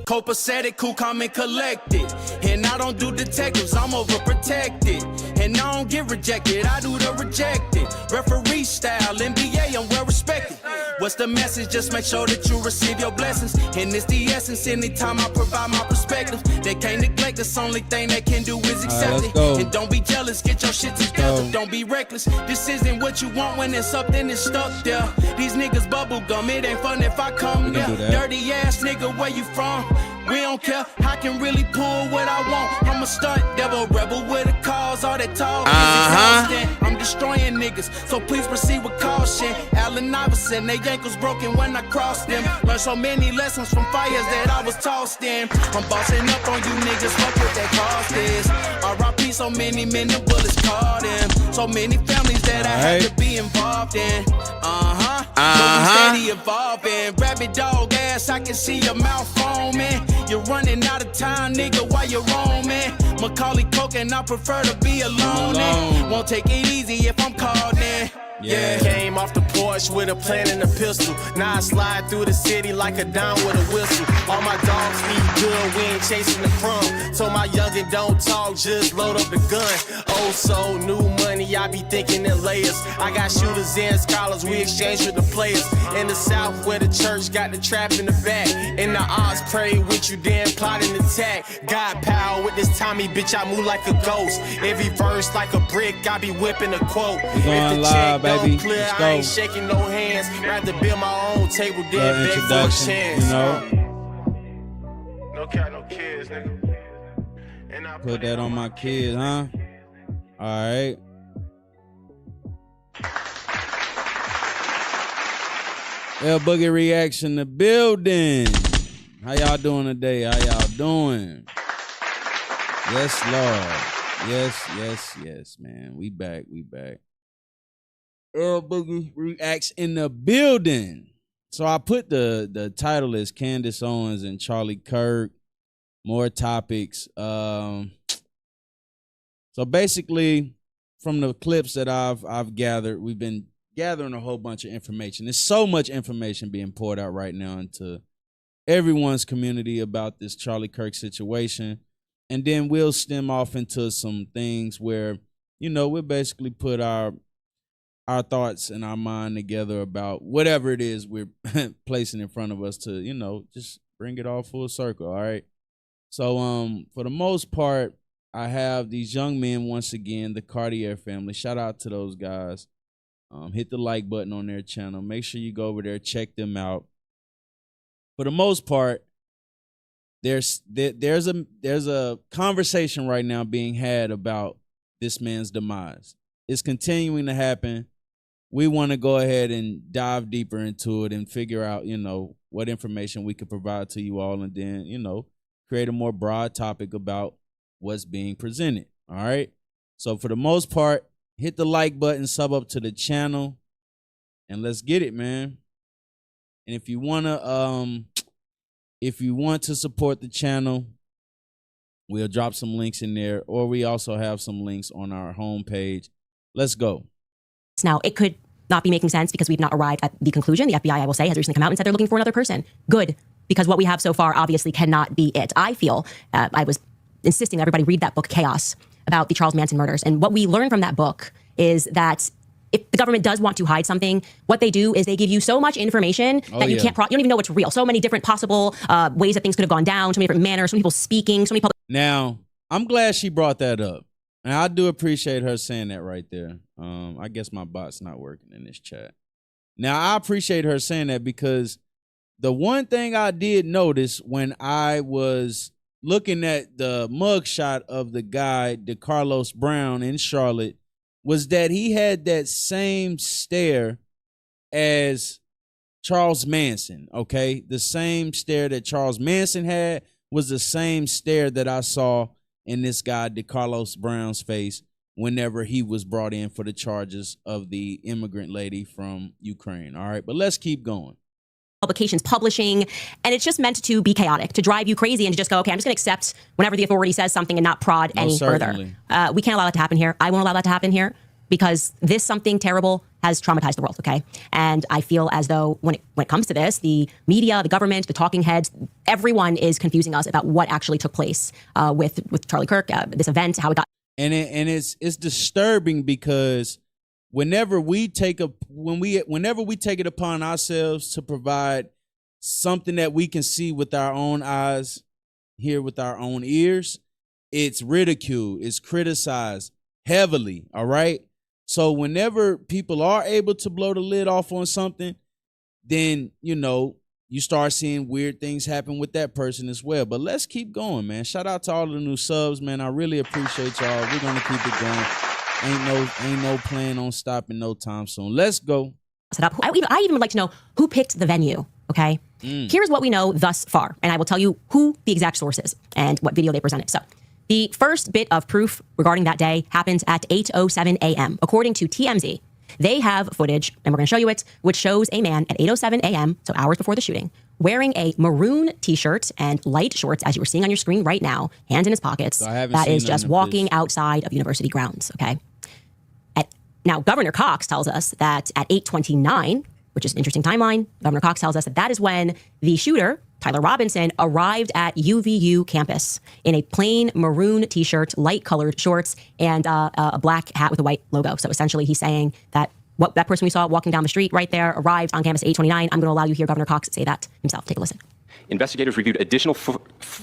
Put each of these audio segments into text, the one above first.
Copacetic, cool, calm, and collected. And I don't do detectives, I'm overprotected. And I don't get rejected, I do the rejected. Referee style, NBA, I'm well respected. What's the message? Just make sure that you receive your blessings. And it's the essence anytime I provide my perspective. They can't neglect us, only thing they can do is accept it. And don't be jealous, get your shit together. Don't be reckless. This isn't what you want when it's up, then it's stuck there. These niggas bubble gum, it ain't fun if I come there. Dirty ass nigga, where you from? We don't care, I can really pull what I want. I'm a stunt devil, rebel with a cause. All that talk is exhausting. I'm destroying niggas, so please proceed with caution. Allen Iverson, they ankles broken when I crossed them. Learned so many lessons from fires that I was tossed in. I'm bossing up on you niggas, fuck what that cost is. R.I.P. so many men, the bullets caught them. So many families that I had to be involved in. But we steady evolving. Rabbit dog ass, I can see your mouth foaming. You're running out of time, nigga, while you're roaming. Macaulay Culkin, I prefer to be alone. Won't take it easy if I'm called in. Yeah. Came off the porch with a plan and a pistol. Now I slide through the city like a dime with a whistle. All my dogs eat good, we ain't chasing the crumb. So my youngin' don't talk, just load up the gun. Oh, so new money, I be thinking in layers. I got shooters and scholars, we exchange with the players. In the south where the church got the trap in the back. In the odds pray with you, then plot an attack. God power with this Tommy, bitch, I move like a ghost. Every verse like a brick, I be whipping a quote. We're going live, baby. Clear, Let's I ain't shaking no hands. Rather build my own table, then beg for a chance. You know? No cat, no kids, nigga. And I put that on my kids, huh? All right. L Boogie reaction to building. How y'all doing today? How y'all doing? Yes, Lord. Yes, man. We back. L Boogie reacts in the building. So I put the title is Candace, Owens, and Charlie Kirk. More topics. So basically, from the clips that I've gathered, we've been gathering a whole bunch of information. There's so much information being poured out right now into everyone's community about this Charlie Kirk situation. And then we'll stem off into some things where, you know, we'll basically put our thoughts and our mind together about whatever it is we're placing in front of us to, you know, just bring it all full circle, all right? So for the most part, I have these young men once again, the Cartier family. Shout out to those guys. Hit the like button on their channel. Make sure you go over there, check them out. For the most part, there's a conversation right now being had about this man's demise. It's continuing to happen. We want to go ahead and dive deeper into it and figure out, you know, what information we could provide to you all, and then, you know, create a more broad topic about what's being presented. All right. So for the most part, hit the like button, sub up to the channel, and let's get it, man. And if you want to support the channel, we'll drop some links in there, or we also have some links on our homepage. Let's go. Now, it could not be making sense because we've not arrived at the conclusion. The FBI, I will say, has recently come out and said they're looking for another person. Good, because what we have so far obviously cannot be it. I feel, I was insisting that everybody read that book, Chaos, about the Charles Manson murders. And what we learned from that book is that if the government does want to hide something, what they do is they give you so much information that you can't, you don't even know what's real. So many different possible ways that things could have gone down, so many different manners, so many people speaking, so many public. Now, I'm glad she brought that up. And I do appreciate her saying that right there. I guess my bot's not working in this chat. Now, I appreciate her saying that because the one thing I did notice when I was looking at the mugshot of the guy, DeCarlos Brown in Charlotte, was that he had that same stare as Charles Manson, okay? The same stare that Charles Manson had was the same stare that I saw in this guy, DeCarlos Brown's face, whenever he was brought in for the charges of the immigrant lady from Ukraine, all right? But let's keep going. Publications publishing, and it's just meant to be chaotic, to drive you crazy and to just go, okay, I'm just gonna accept whenever the authority says something and not prod any further. We can't allow that to happen here. I won't allow that to happen here because this something terrible has traumatized the world, okay? And I feel as though when it comes to this, the media, the government, the talking heads, everyone is confusing us about what actually took place with Charlie Kirk, this event, how it got. And it's disturbing because whenever we take it upon ourselves to provide something that we can see with our own eyes, hear with our own ears, it's ridiculed, it's criticized heavily, all right? So whenever people are able to blow the lid off on something, then, you know, you start seeing weird things happen with that person as well. But let's keep going, man. Shout out to all the new subs, man. I really appreciate y'all. We're going to keep it going. Ain't no plan on stopping no time soon. Let's go. I even would like to know who picked the venue, okay? Here's what we know thus far, and I will tell you who the exact source is and what video they presented. So the first bit of proof regarding that day happens at 8:07 a.m. According to TMZ, they have footage, and we're going to show you it, which shows a man at 8:07 a.m., so hours before the shooting, wearing a maroon t-shirt and light shorts, as you were seeing on your screen right now, hands in his pockets. So that is just walking outside of university grounds, okay? Now, Governor Cox tells us that at 8:29, which is an interesting timeline, Governor Cox tells us that that is when the shooter, Tyler Robinson, arrived at UVU campus in a plain maroon t-shirt, light-colored shorts, and a black hat with a white logo. So essentially, he's saying that what that person we saw walking down the street right there arrived on campus at 8:29. I'm going to allow you to hear Governor Cox say that himself. Take a listen. Investigators reviewed additional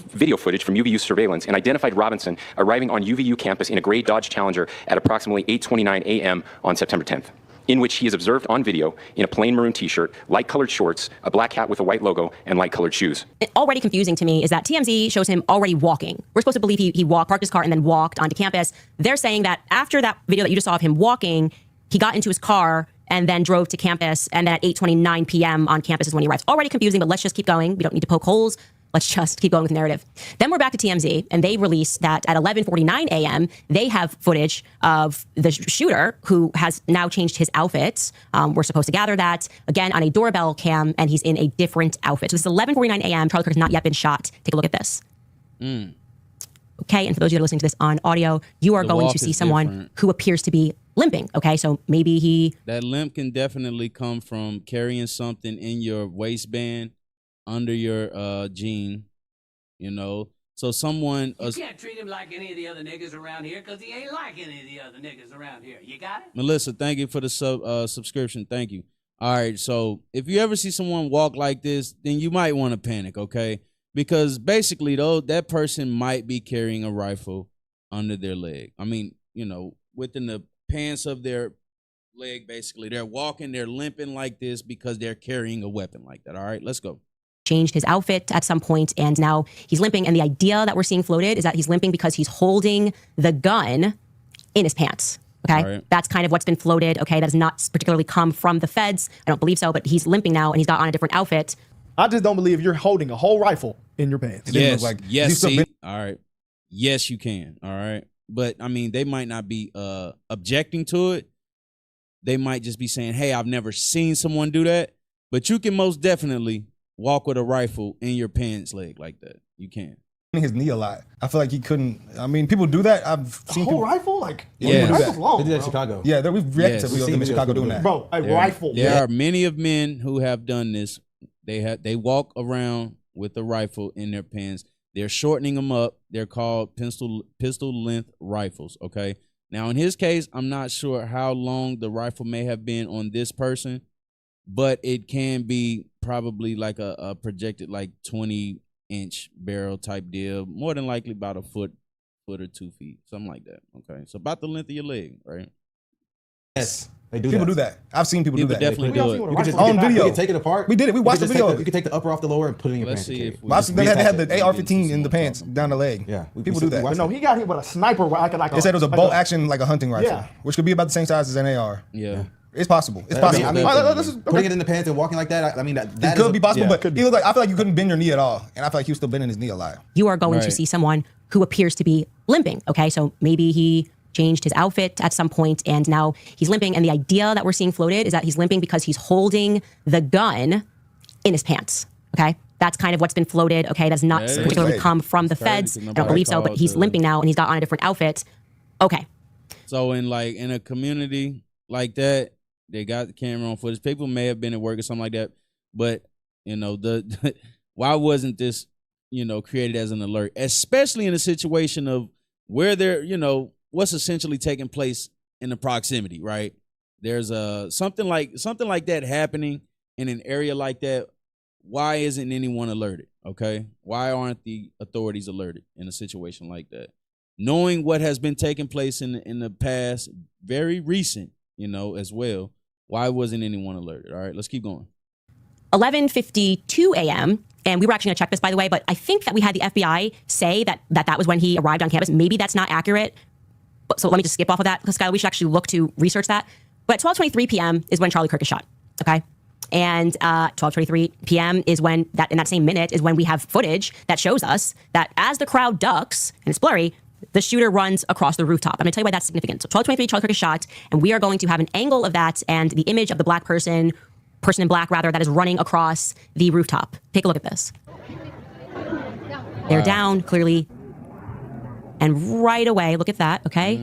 video footage from UVU surveillance and identified Robinson arriving on UVU campus in a gray Dodge Challenger at approximately 8:29 a.m. on September 10th, in which he is observed on video in a plain maroon t-shirt, light-colored shorts, a black hat with a white logo, and light-colored shoes. Already confusing to me is that TMZ shows him already walking. We're supposed to believe he parked his car and then walked onto campus. They're saying that after that video that you just saw of him walking, he got into his car and then drove to campus, and then at 8:29 p.m. on campus is when he arrives. Already confusing, but let's just keep going. We don't need to poke holes. Let's just keep going with the narrative. Then we're back to TMZ, and they release that at 11:49 a.m., they have footage of the shooter who has now changed his outfit. We're supposed to gather that, again, on a doorbell cam, and he's in a different outfit. So this is 11:49 a.m. Charlie Kirk has not yet been shot. Take a look at this. Okay, and for those of you that are listening to this on audio, you are going to see someone who appears to be limping, okay? So maybe that limp can definitely come from carrying something in your waistband under your jean, you know. So someone... You can't treat him like any of the other niggas around here because he ain't like any of the other niggas around here. You got it? Melissa, thank you for the subscription. Thank you. All right, so if you ever see someone walk like this, then you might want to panic, okay? Because basically, though, that person might be carrying a rifle under their leg. I mean, you know, within the pants of their leg, basically. They're walking, they're limping like this because they're carrying a weapon like that. All right, let's go. Changed his outfit at some point, and now he's limping. And the idea that we're seeing floated is that he's limping because he's holding the gun in his pants. Okay, right. That's kind of what's been floated. Okay, that does not particularly come from the feds. I don't believe so, but he's limping now, and he's got on a different outfit. I just don't believe you're holding a whole rifle in your pants. Yes, yes, see? All right. Yes, you can. All right. But, I mean, they might not be objecting to it. They might just be saying, hey, I've never seen someone do that. But you can most definitely walk with a rifle in your pants leg like that. You can. His knee a lot. I feel like he couldn't. I mean, people do that. I've seen a whole people, rifle, like yeah, rifle's long. They did that in Chicago. Yeah, we've reacted Yes. to videos in Chicago doing that. Bro, a rifle. There are many of men who have done this. They walk around with a rifle in their pants. They're shortening them up. They're called pistol length rifles. Okay. Now in his case, I'm not sure how long the rifle may have been on this person, but it can be probably like a projected like 20-inch barrel type deal. More than likely about a foot or 2 feet, something like that. Okay, so about the length of your leg, right? Yes. People do that. I've seen people do that. Definitely do it. You can just on video. You can take it apart. We did it. We watched the video. You can take the upper off the lower and put it in your Let's pants. see if we They had to have the AR-15 in the pants down the leg. Yeah, people do that. But no, he got hit with a sniper. Like They said it was a bolt action, like a hunting rifle, Yeah. which could be about the same size as an AR. Yeah. It's possible. It's possible. I mean, This is- putting it in the pants and walking like that. I mean, that it could be possible, yeah. but he looked like, I feel like you couldn't bend your knee at all, and I feel like he was still bending his knee a lot. You are going to Right. see someone who appears to be limping. Okay, so maybe he changed his outfit at some point, and now he's limping. And the idea that we're seeing floated is that he's limping because he's holding the gun in his pants. Okay, that's kind of what's been floated. Okay, that does not Yeah, particularly crazy. come from the It's crazy feds. because I don't believe so, but nobody he's called limping now, and he's got on a different outfit. Okay, So in a community like that, They got the camera on footage. People may have been at work or something like that, but you know, why wasn't this, you know, created as an alert, especially in a situation of where there, you know, what's essentially taking place in the proximity, right? There's something like that happening in an area like that. Why isn't anyone alerted? Okay, why aren't the authorities alerted in a situation like that? Knowing what has been taking place in the past, very recent, you know, as well. Why wasn't anyone alerted? All right, let's keep going. 11:52 a.m. And we were actually going to check this, by the way, but I think that we had the FBI say that was when he arrived on campus. Maybe that's not accurate. So let me just skip off of that, because Skylar, we should actually look to research that. But at 12:23 p.m. is when Charlie Kirk is shot. Okay. And 12:23 p.m. is when in that same minute is when we have footage that shows us that as the crowd ducks, and it's blurry, the shooter runs across the rooftop. I'm going to tell you why that's significant. So 12:23, Charlie Kirk is shot, and we are going to have an angle of that and the image of the black person in black rather, that is running across the rooftop. Take a look at this. They're down, clearly. And right away, look at that, okay?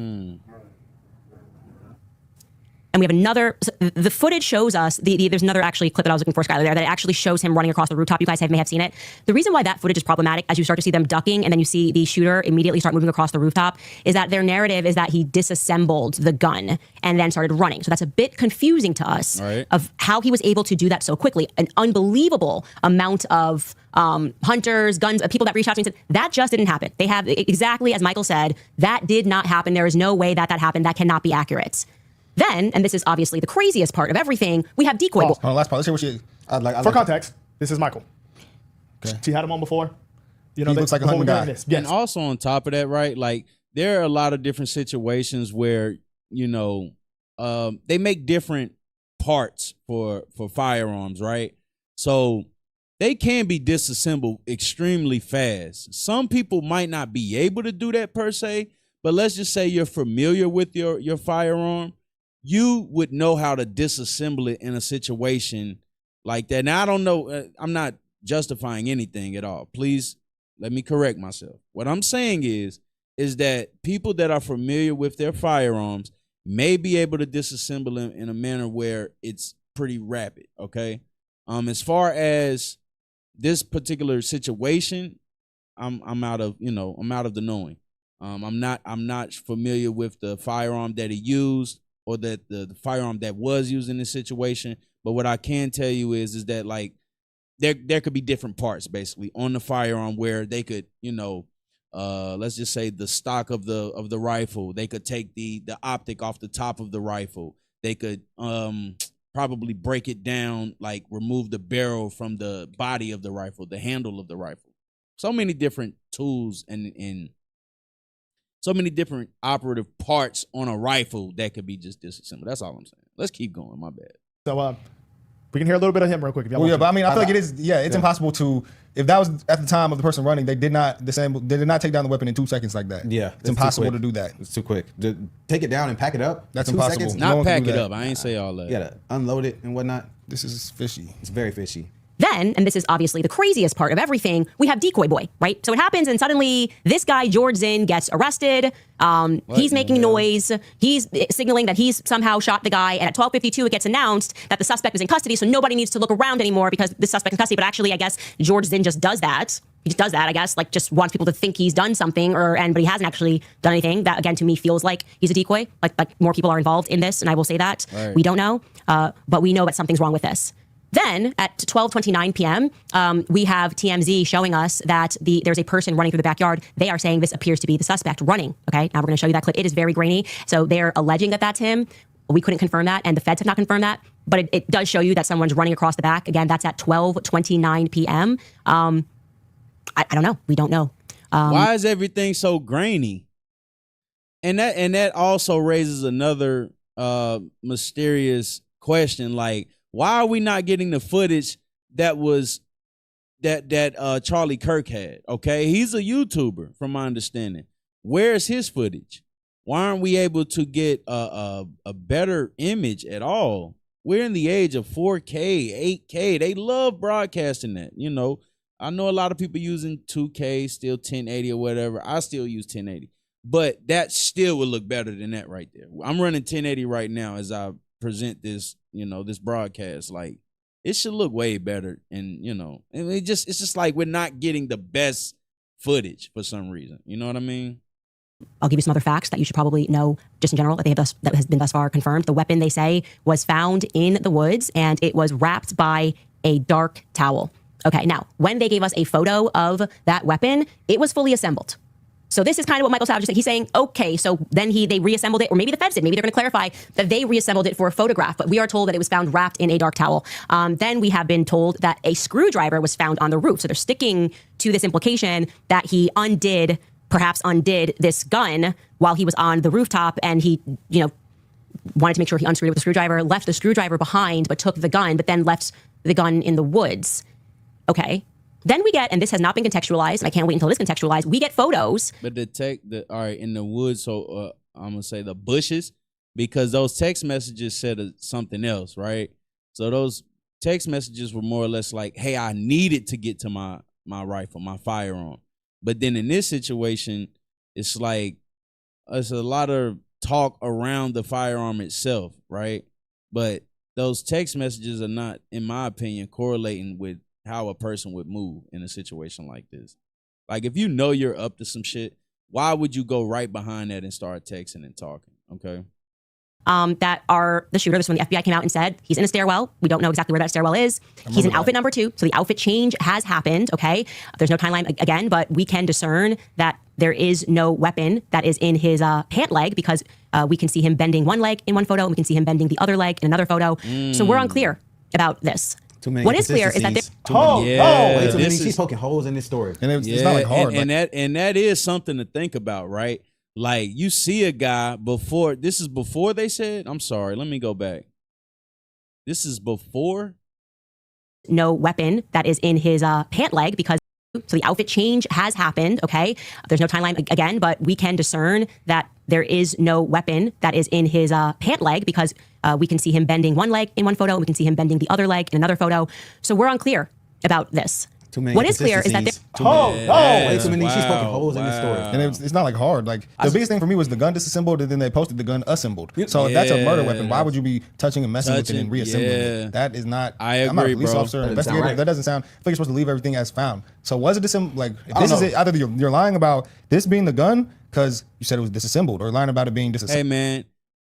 And we have another, so the footage shows us, there's another actually clip that I was looking for, Skylar, there, that actually shows him running across the rooftop. You guys may have seen it. The reason why that footage is problematic, as you start to see them ducking and then you see the shooter immediately start moving across the rooftop, is that their narrative is that he disassembled the gun and then started running. So that's a bit confusing to us of how he was able to do that so quickly. An unbelievable amount of hunters, guns, people that reached out to me and said, that just didn't happen. They have, exactly as Michael said, that did not happen. There is no way that happened. That cannot be accurate. Then, and this is obviously the craziest part of everything, we have decoy. Hold on, last part. Let's hear what she. For context, this is Michael. Okay. She had him on before. You know, He looks like a before hunting we got guy. this. Yes. And also on top of that, right? Like there are a lot of different situations where, you know, they make different parts for firearms, right? So they can be disassembled extremely fast. Some people might not be able to do that per se, but let's just say you're familiar with your firearm. You would know how to disassemble it in a situation like that. Now, I don't know. I'm not justifying anything at all. Please let me correct myself. What I'm saying is that people that are familiar with their firearms may be able to disassemble them in a manner where it's pretty rapid, okay? As far as this particular situation, I'm out of the knowing. I'm not familiar with the firearm that he used, or that the firearm that was used in this situation. But what I can tell you is that like there could be different parts basically on the firearm where they could, you know, let's just say the stock of the rifle, they could take the optic off the top of the rifle. They could probably break it down, like remove the barrel from the body of the rifle, the handle of the rifle. So many different tools and so many different operative parts on a rifle that could be just disassembled. That's all I'm saying. Let's keep going. My bad. So we can hear a little bit of him real quick. If y'all Well, want yeah, to. but I mean, I feel like it is. Yeah, it's impossible to. If that was at the time of the person running, they did not disassemble. They did not take down the weapon in 2 seconds like that. Yeah, it's impossible to do that. It's too quick. To take it down and pack it up. That's 2 impossible. seconds? No Not one can pack do it that. up. I ain't say all that. You gotta unload it and whatnot. This is fishy. It's very fishy. Then, and this is obviously the craziest part of everything, we have Decoy Boy, right? So it happens, and suddenly this guy, George Zinn, gets arrested. He's making noise. He's signaling that he's somehow shot the guy. And at 12:52, it gets announced that the suspect is in custody, so nobody needs to look around anymore because the suspect is in custody. But actually, I guess George Zinn just does that. He just does that, I guess, like just wants people to think he's done something, but he hasn't actually done anything. That, again, to me feels like he's a decoy. Like more people are involved in this, and I will say that. Right. We don't know, but we know that something's wrong with this. Then at 12:29 p.m., we have TMZ showing us that there's a person running through the backyard. They are saying this appears to be the suspect running. Okay, now we're going to show you that clip. It is very grainy. So they're alleging that that's him. We couldn't confirm that, and the feds have not confirmed that. But it does show you that someone's running across the back. Again, that's at 12:29 p.m. I don't know. We don't know. Why is everything so grainy? And that also raises another mysterious question, like, why are we not getting the footage that Charlie Kirk had? Okay, he's a YouTuber, from my understanding. Where's his footage? Why aren't we able to get a better image at all? We're in the age of 4K, 8K. They love broadcasting that. You know, I know a lot of people using 2K, still 1080 or whatever. I still use 1080, but that still would look better than that right there. I'm running 1080 right now as I present this, this broadcast. Like, it should look way better. And, and it's just like we're not getting the best footage for some reason. You know what I mean? I'll give you some other facts that you should probably know just in general that that has been thus far confirmed. The weapon, they say, was found in the woods and it was wrapped by a dark towel. Okay, now, when they gave us a photo of that weapon, it was fully assembled. So this is kind of what Michael Savage said. He's saying, okay, so then they reassembled it, or maybe the feds did. Maybe they're going to clarify that they reassembled it for a photograph, but we are told that it was found wrapped in a dark towel. Then we have been told that a screwdriver was found on the roof. So they're sticking to this implication that he perhaps undid this gun while he was on the rooftop, and he, wanted to make sure he unscrewed it with the screwdriver, left the screwdriver behind, but took the gun, but then left the gun in the woods. Okay. Then we get, and this has not been contextualized, and I can't wait until it is contextualized, we get photos. But all right, in the woods, so I'm going to say the bushes, because those text messages said something else, right? So those text messages were more or less like, hey, I needed to get to my rifle, my firearm. But then in this situation, it's like, it's a lot of talk around the firearm itself, right? But those text messages are not, in my opinion, correlating with how a person would move in a situation like this. Like, if you know you're up to some shit, why would you go right behind that and start texting and talking? Okay. That are the shooter. This is when the FBI came out and said he's in a stairwell. We don't know exactly where that stairwell is. He's in outfit number 2. So the outfit change has happened. Okay. There's no timeline again, but we can discern that there is no weapon that is in his pant leg, because we can see him bending one leg in one photo and we can see him bending the other leg in another photo. So we're unclear about this. What is clear is that She's poking holes in this story. And it's not like hard. And that is something to think about, right? Like, you see a guy before, this is before they said, I'm sorry, let me go back. This is before? No weapon that is in his pant leg, because so the outfit change has happened, okay? There's no timeline again, but we can discern that there is no weapon that is in his pant leg, because we can see him bending one leg in one photo and we can see him bending the other leg in another photo. So we're unclear about this. What is clear is that way too many. She's poking holes in this story. And it's not like hard. Like, the biggest thing for me was the gun disassembled, and then they posted the gun assembled. So if that's a murder weapon, why would you be touching and messing with it and reassembling it? That is not. I agree, I'm not a police bro. officer, investigator. Right. That doesn't sound. I think you're supposed to leave everything as found. So was it disassembled? Like, if this is it, either you're lying about this being the gun because you said it was disassembled, or lying about it being disassembled. Hey man,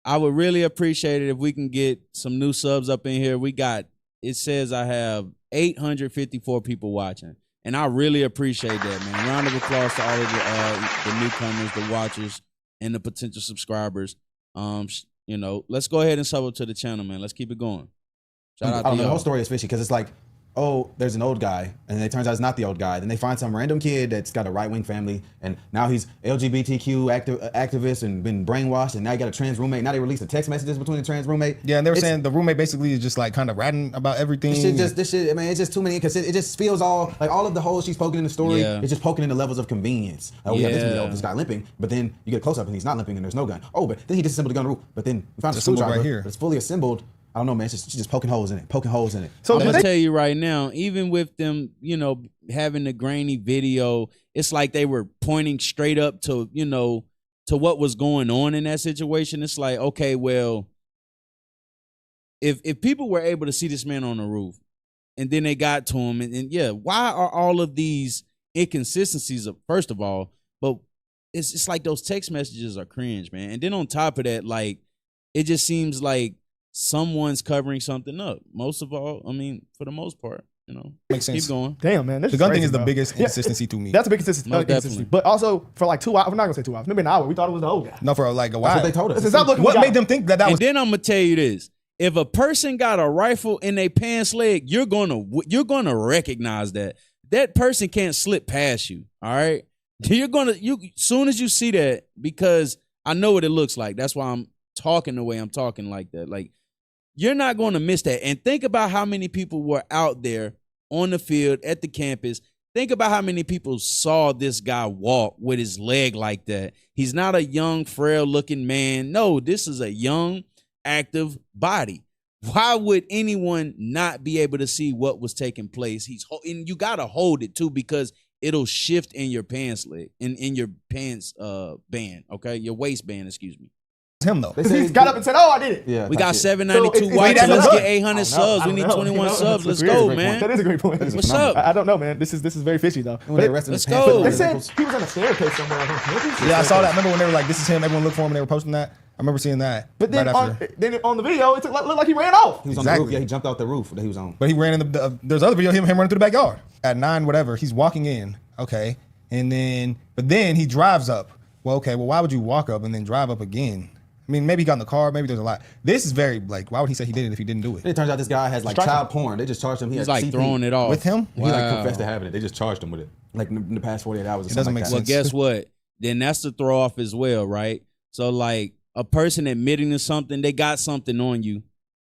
I would really appreciate it if we can get some new subs up in here. It says I have 854 people watching. And I really appreciate that, man. Round of applause to all of the newcomers, the watchers, and the potential subscribers. Let's go ahead and sub up to the channel, man. Let's keep it going. Shout out to the whole story is fishy, because it's like, oh, there's an old guy, and then it turns out it's not the old guy. Then they find some random kid that's got a right-wing family, and now he's LGBTQ activist and been brainwashed, and now he got a trans roommate. Now they released the text messages between the trans roommate. Yeah, and they were saying the roommate basically is just like kind of ratting about everything. This shit, man, it's just too many, because it just feels all of the holes she's poking in the story. Yeah. It's just poking in the levels of convenience. We got this guy limping, but then you get a close-up and he's not limping and there's no gun. Oh, but then he disassembled the gun on the roof, but then we found a screwdriver right here. But it's fully assembled. I don't know, man. She's just poking holes in it. So I'm gonna tell you right now, even with them, having the grainy video, it's like they were pointing straight up to, to what was going on in that situation. It's like, okay, well, if people were able to see this man on the roof, and then they got to him, and why are all of these inconsistencies? First of all, but it's like those text messages are cringe, man. And then on top of that, like, it just seems like someone's covering something up. Most of all, I mean, for the most part, makes sense. Keep going. Damn, man. The gun thing is the biggest inconsistency to me. That's a big inconsistency. But also, for like 2 hours, we're not going to say 2 hours, maybe an hour, we thought it was the old guy. No, for like a while. That's what they told us. What made them think that was? And then I'm going to tell you this. If a person got a rifle in their pants leg, you're gonna recognize that. That person can't slip past you, all right? Soon as you see that, because I know what it looks like. That's why I'm talking the way I'm talking like that. Like, you're not going to miss that. And think about how many people were out there on the field at the campus. Think about how many people saw this guy walk with his leg like that. He's not a young, frail-looking man. No, this is a young, active body. Why would anyone not be able to see what was taking place? And you got to hold it, too, because it'll shift in your pants leg, in your pants band, okay? Your waistband, excuse me. him though. Because he got up and said, "Oh, I did it." Yeah, We type got shit. 792 So, watching. is Let's that get good? 800 subs. We need 21 subs. Let's go, man. That is a great point. What's up? I don't know, man. This is very fishy though. When they But arrested let's him, go. they said he was on a staircase somewhere on campus. Yeah, I saw that. Remember when they were like, "This is him." Everyone looked for him and they were posting that. I remember seeing that. But then, right after. on the video, it looked like he ran off. He was on the Exactly. roof. Yeah, he jumped out the roof that he was on. But he ran in there's other video of him running through the backyard at 9 whatever. He's walking in, okay, and then he drives up. Well, okay, well why would you walk up and then drive up again? I mean, maybe he got in the car. Maybe there's a lot. This is very like, why would he say he did it if he didn't do it? It turns out this guy has like child porn. They just charged him. He He's had like CP. throwing it off With him? He like confessed to having it. They just charged him with it. Like in the past 48 hours. Or It doesn't something make like Well, that. sense. guess what? Then that's the throw off as well, right? So like a person admitting to something, they got something on you.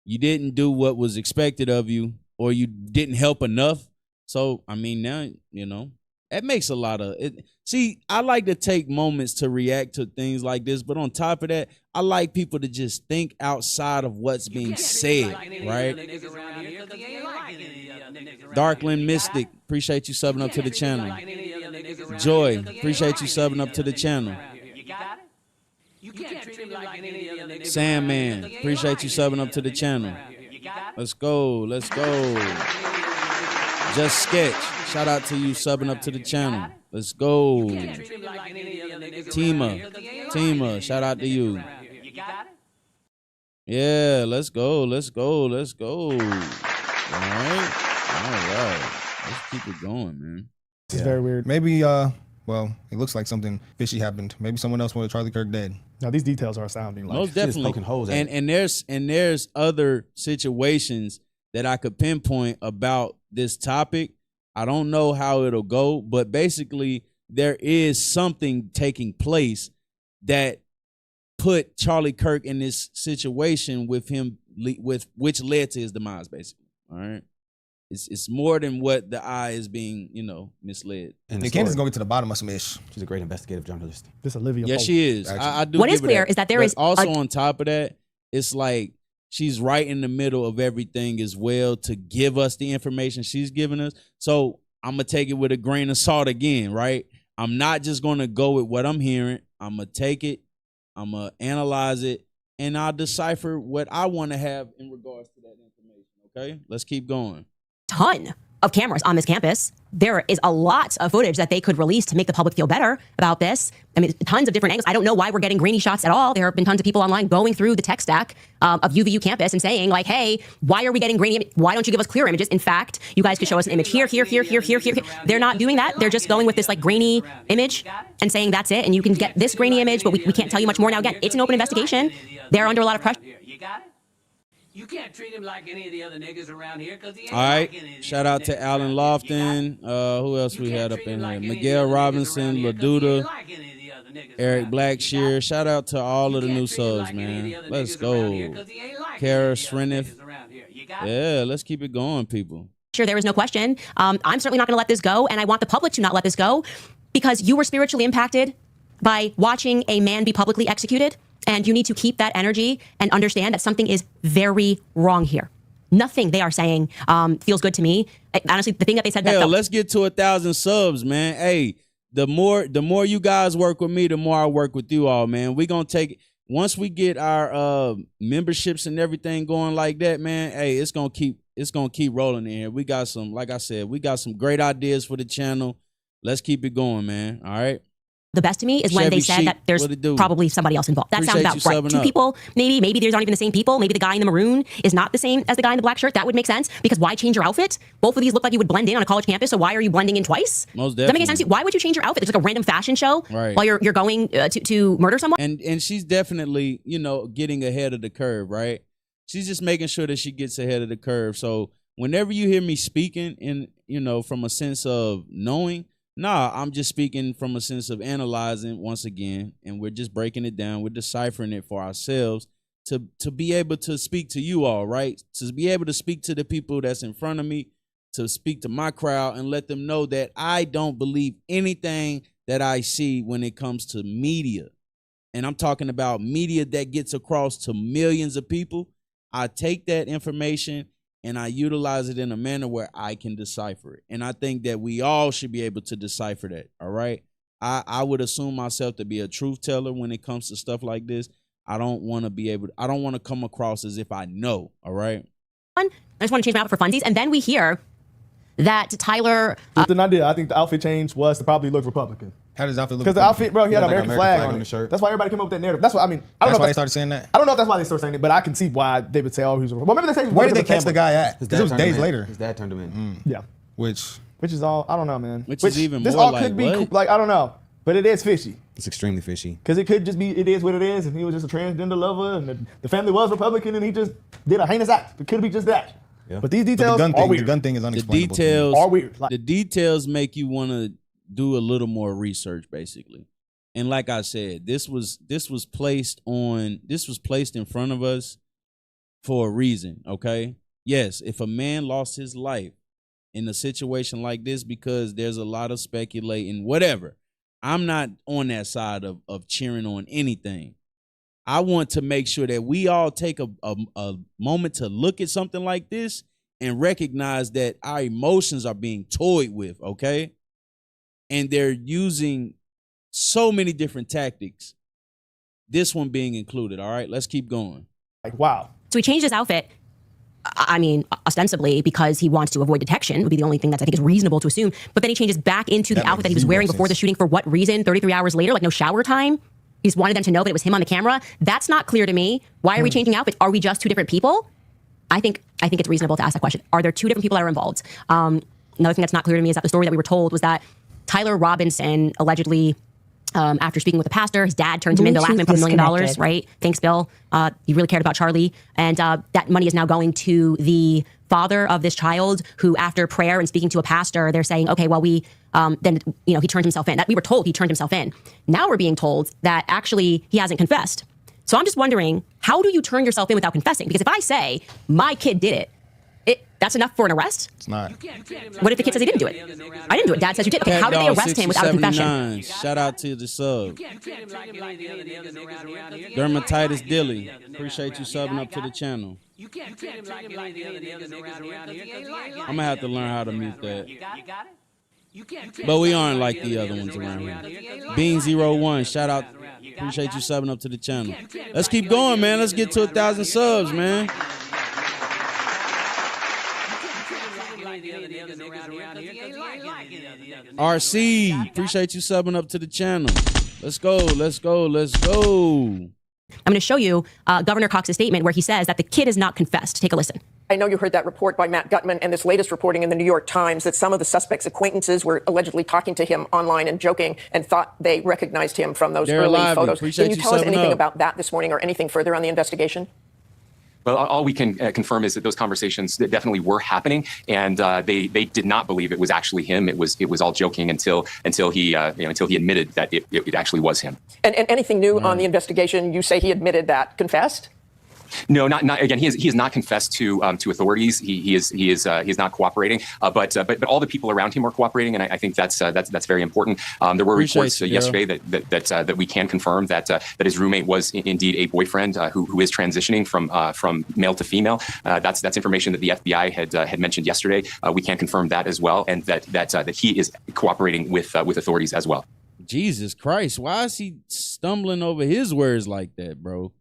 You didn't do what was expected of you, or you didn't help enough. So I mean, now it makes a lot of it. See, I like to take moments to react to things like this, but on top of that, I like people to just think outside of what's being said, right? Darkland Mystic, appreciate you subbing up to the channel. Joy, appreciate you subbing up to the channel. Sandman, appreciate you subbing up to the channel. Let's go, let's go. Just Sketch, shout out to you subbing up to the channel. Let's go. Tima, shout out to you. Yeah, let's go, let's go, let's go. All right. Let's keep it going, man. This is very weird. Maybe well, it looks like something fishy happened. Maybe someone else wanted Charlie Kirk dead. Now these details are astounding. Like, Most definitely. poking holes at And there's other situations that I could pinpoint about this topic. I don't know how it'll go, but basically there is something taking place that put Charlie Kirk in this situation with him, with which led to his demise, basically. All right. It's more than what the eye is being, misled. And Candace is gonna get to the bottom of some ish. She's a great investigative journalist. this Olivia. Yeah, Pope. she is. Actually. I do. What is give her clear that. is that there But is also on top of that, it's like she's right in the middle of everything as well to give us the information she's giving us. So I'm gonna take it with a grain of salt again, right? I'm not just gonna go with what I'm hearing. I'm gonna take it, I'm gonna analyze it, and I'll decipher what I want to have in regards to that information. Okay, let's keep going. Ton of cameras on this campus. There is a lot of footage that they could release to make the public feel better about this. I mean, tons of different angles. I don't know why we're getting grainy shots at all. There have been tons of people online going through the tech stack of UVU campus and saying like, hey, why are we getting grainy? Why don't you give us clear images? In fact, you guys could show us an image here. They're not doing that. They're just going with this like grainy image and saying that's it. And you can get this grainy image, but we can't tell you much more. Now, again, it's an open investigation. They're under a lot of pressure. You got it? You can't treat him like any of the other niggas around here because he ain't All like right. any of the Shout other out to niggas Alan around Lofton. Who else we had up in here? Miguel Robinson, LaDuda, Eric Blackshear. Shout out to all of the new subs, man. Let's go. Kara Shreniff. Yeah, let's keep it going, people. Sure, there is no question. I'm certainly not going to let this go, and I want the public to not let this go because you were spiritually impacted by watching a man be publicly executed, and you need to keep that energy and understand that something is very wrong here. Nothing they are saying feels good to me. Honestly, the thing that they said that Hell, let's get to 1,000 subs, man. Hey, the more you guys work with me, the more I work with you all, man. We gonna take once we get our memberships and everything going like that, man. Hey, it's gonna keep rolling in here. We got some, like I said, we got some great ideas for the channel. Let's keep it going, man. All right. the best to me is when Chevy they said Chic, that there's what it do? probably somebody else involved. That Appreciate sounds you about right. subbing Two up. people, maybe these aren't even the same people. Maybe the guy in the maroon is not the same as the guy in the black shirt. That would make sense because why change your outfit? Both of these look like you would blend in on a college campus, so why are you blending in twice? Most Does that make any sense? definitely. Why would you change your outfit? It's like a random fashion show Right. while you're going to murder someone. And she's definitely, getting ahead of the curve, right? She's just making sure that she gets ahead of the curve. So whenever you hear me speaking in, from a sense of knowing, I'm just speaking from a sense of analyzing once again, and we're just breaking it down. We're deciphering it for ourselves to be able to speak to you all, right? To be able to speak to the people that's in front of me, to speak to my crowd and let them know that I don't believe anything that I see when it comes to media. And I'm talking about media that gets across to millions of people. I take that information and I utilize it in a manner where I can decipher it. And I think that we all should be able to decipher that, all right? I would assume myself to be a truth teller when it comes to stuff like this, I don't want to come across as if I know. All right. I just want to change my outfit for funsies. And then we hear that Tyler. Just an idea. I think the outfit change was to probably look Republican. How does outfit look? Because the outfit, bro, he had an like American flag on the it. shirt. That's why everybody came up with that narrative. That's what I mean. I don't That's know why if they started saying that. I don't know if that's why they started saying it, but I can see why they would say, "Oh, he's a." Well, maybe they say. Where did they catch the guy at? His Because dad it was turned him days in. later. His dad turned him in. Yeah. Which is all. I don't know, man. Which is even this more all like, could be what? like I don't know, but it is fishy. It's extremely fishy. Because it could just be, it is what it is, and he was just a transgender lover, and the family was Republican, and he just did a heinous act. It could be just that. Yeah. But these details the are weird. gun thing is The unexplainable. details Are weird. Like, the details make you want to do a little more research, basically. And like I said, this was placed in front of us for a reason. Okay. Yes, if a man lost his life in a situation like this, because there's a lot of speculating, whatever. I'm not on that side of cheering on anything. I want to make sure that we all take a moment to look at something like this and recognize that our emotions are being toyed with, okay? And they're using so many different tactics, this one being included, all right? Let's keep going. like wow. So he changed his outfit. I mean, ostensibly because he wants to avoid detection would be the only thing that I think is reasonable to assume. But then he changes back into the outfit that he was wearing before the shooting. For what reason? 33 hours later, like no shower time. He just wanted them to know that it was him on the camera. That's not clear to me. Why are we changing outfits? Are we just two different people? I think it's reasonable to ask that question. Are there two different people that are involved? Another thing that's not clear to me is that the story that we were told was that Tyler Robinson allegedly, after speaking with the pastor, his dad turned him into laughing for $1 million, right? Thanks, Bill. He really cared about Charlie. And that money is now going to the father of this child who, after prayer and speaking to a pastor, they're saying, okay, well, he turned himself in. That we were told he turned himself in. Now we're being told that actually he hasn't confessed. So I'm just wondering, how do you turn yourself in without confessing? Because if I say my kid did it, that's enough for an arrest? It's not. What if the kid says he didn't do it? I didn't do it. Dad says you did. Okay, how did they arrest him without a confession? Shout out to the sub. Dermatitis Dilly. Appreciate you subbing up to the channel. I'm gonna have to learn how to mute that. But we aren't like the other ones around here. Bean01, shout out. Appreciate you subbing up to the channel. Let's keep going, man. Let's get to 1,000 subs, man. RC, appreciate you subbing up to the channel. Let's go, let's go, let's go. I'm going to show you Governor Cox's statement where he says that the kid has not confessed. Take a listen. I know you heard that report by Matt Gutman and this latest reporting in the New York Times that some of the suspect's acquaintances were allegedly talking to him online and joking and thought they recognized him from those early photos. Can you tell us anything about that this morning or anything further on the investigation? Well, all we can confirm is that those conversations definitely were happening, and they did not believe it was actually him. It was all joking until he admitted that it actually was him. And anything new on the investigation? You say he admitted that, confessed? No, not again. He has not confessed to authorities. He is not cooperating. But all the people around him are cooperating, and I think that's very important. There were reports yesterday that we can confirm that his roommate was indeed a boyfriend who is transitioning from male to female. That's information that the FBI had mentioned yesterday. We can confirm that as well, and that he is cooperating with authorities as well. Jesus Christ, why is he stumbling over his words like that, bro?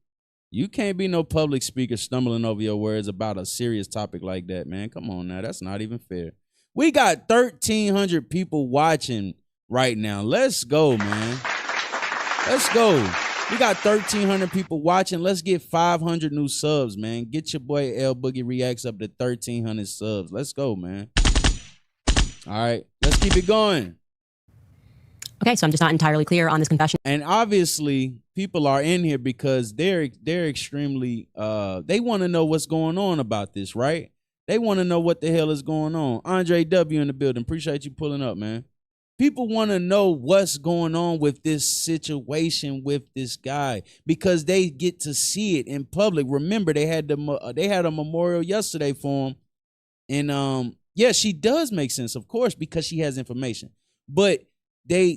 You can't be no public speaker stumbling over your words about a serious topic like that, man. Come on now. That's not even fair. We got 1,300 people watching right now. Let's go, man. Let's go. We got 1,300 people watching. Let's get 500 new subs, man. Get your boy L Boogie Reacts up to 1,300 subs. Let's go, man. All right. Let's keep it going. Okay, so I'm just not entirely clear on this confession. And obviously, people are in here because they're extremely they want to know what's going on about this, right? They want to know what the hell is going on. Andre W in the building. Appreciate you pulling up, man. People want to know what's going on with this situation with this guy because they get to see it in public. Remember, they had a memorial yesterday for him, and yeah, she does make sense, of course, because she has information, but they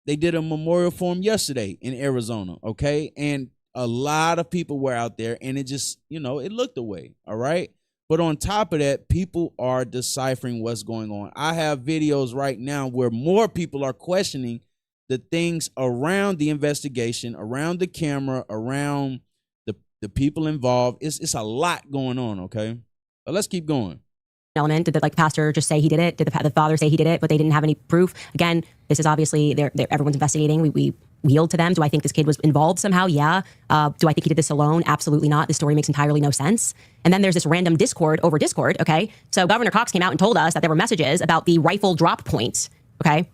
did a memorial for him yesterday in Arizona, okay? And a lot of people were out there, and it just, it looked away, all right? But on top of that, people are deciphering what's going on. I have videos right now where more people are questioning the things around the investigation, around the camera, around the people involved. It's a lot going on, okay? But let's keep going. Element. Did the pastor just say he did it? Did the father say he did it, but they didn't have any proof? Again, this is obviously everyone's investigating. We yield to them. Do I think this kid was involved somehow? Yeah. Do I think he did this alone? Absolutely not. This story makes entirely no sense. And then there's this random Discord over Discord. Okay, so Governor Cox came out and told us that there were messages about the rifle drop point. Okay.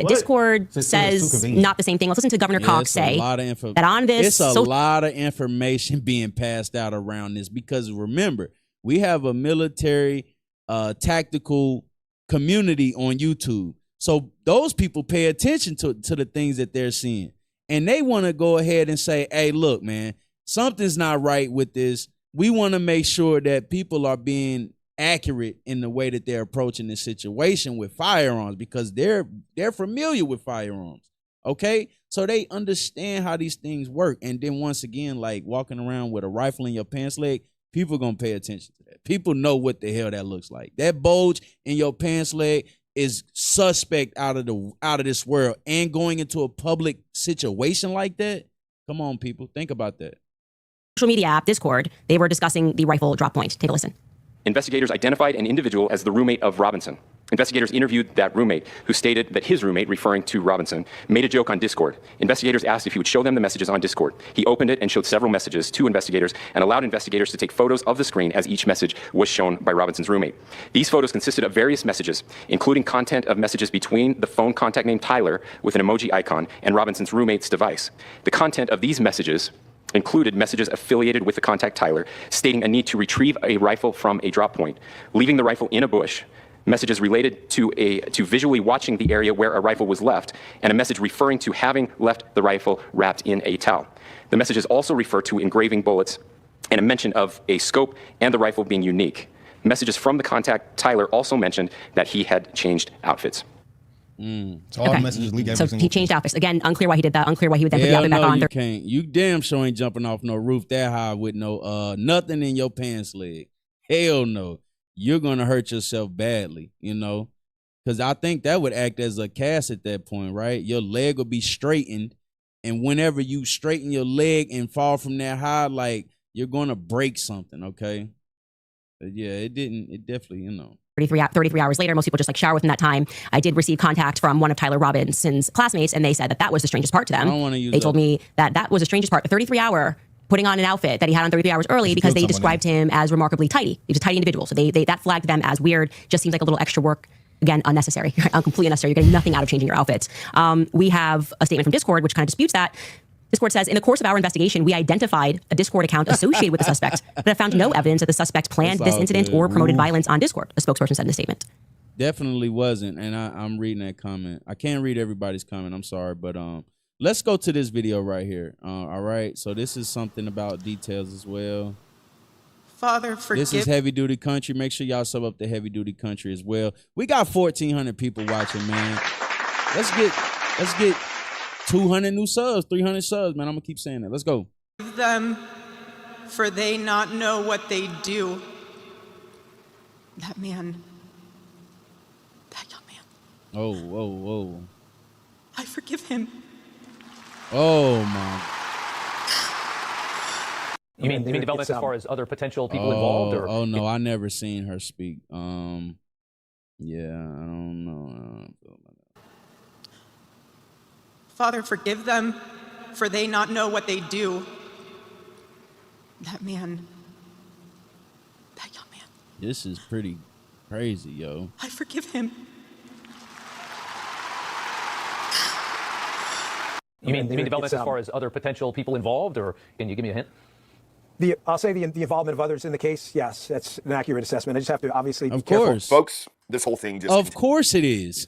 Discord says not the same thing. Let's listen to Governor Cox say that on this. It's a lot of information being passed out around this because remember, we have a military tactical community on YouTube. So those people pay attention to the things that they're seeing. And they want to go ahead and say, hey, look, man, something's not right with this. We want to make sure that people are being accurate in the way that they're approaching this situation with firearms because they're familiar with firearms. Okay, so they understand how these things work. And then once again, like walking around with a rifle in your pants leg, people are gonna pay attention to that. People know what the hell that looks like. That bulge in your pants leg is suspect out of this world. And going into a public situation like that, come on, people, think about that. Social media app Discord, they were discussing the rifle drop point. Take a listen. Investigators identified an individual as the roommate of Robinson. Investigators interviewed that roommate, who stated that his roommate, referring to Robinson, made a joke on Discord. Investigators asked if he would show them the messages on Discord. He opened it and showed several messages to investigators and allowed investigators to take photos of the screen as each message was shown by Robinson's roommate. These photos consisted of various messages, including content of messages between the phone contact named Tyler with an emoji icon and Robinson's roommate's device. The content of these messages included messages affiliated with the contact Tyler, stating a need to retrieve a rifle from a drop point, leaving the rifle in a bush, messages related to visually watching the area where a rifle was left, and a message referring to having left the rifle wrapped in a towel. The messages also refer to engraving bullets and a mention of a scope and the rifle being unique. Messages from the contact Tyler also mentioned that he had changed outfits. So all the messages leak every So single he changed outfits. Again, unclear why he did that. Unclear why he would then put the outfit back on. You can't. You damn sure ain't jumping off no roof that high with no nothing in your pants leg. Hell no. You're gonna hurt yourself badly, you know, because I think that would act as a cast at that point, right? Your leg will be straightened, and whenever you straighten your leg and fall from that high, like you're gonna break something, okay? But yeah, it definitely, you know. 33 hours later, most people just like shower within that time. I did receive contact from one of Tyler Robinson's classmates, and they said that was the strangest part to them. I don't want to use They told me that was the strangest part. The 33-hour putting on an outfit that he had on 33 hours early because they described him as remarkably tidy. He was a tidy individual. So they that flagged them as weird. Just seems like a little extra work. Again, unnecessary. Completely unnecessary. You're getting nothing out of changing your outfits. We have a statement from Discord which kind of disputes that. Discord says, in the course of our investigation, we identified a Discord account associated with the suspect, but have found no evidence that the suspect planned this incident or promoted violence on Discord, a spokesperson said in a statement. Definitely wasn't, and I'm reading that comment. I can't read everybody's comment, I'm sorry, but let's go to this video right here. All right, so this is something about details as well. Father, forgive. This is Heavy Duty Country. Make sure y'all sub up to Heavy Duty Country as well. We got 1,400 people watching, man. Let's get 200 new subs, 300 subs, man. I'm gonna keep saying that. Let's go. Forgive them, for they not know what they do. That man, that young man. Oh, whoa, whoa. I forgive him. Oh my. You mean developments as far as other potential people involved? Or? Oh no, I never seen her speak. Yeah, I don't know. Father, forgive them, for they not know what they do. That man, that young man. This is pretty crazy, yo. I forgive him. You mean developments as far as other potential people involved, or can you give me a hint? I'll say the involvement of others in the case, yes, that's an accurate assessment. I just have to obviously be careful. careful. Folks, this whole thing just... Of course it is.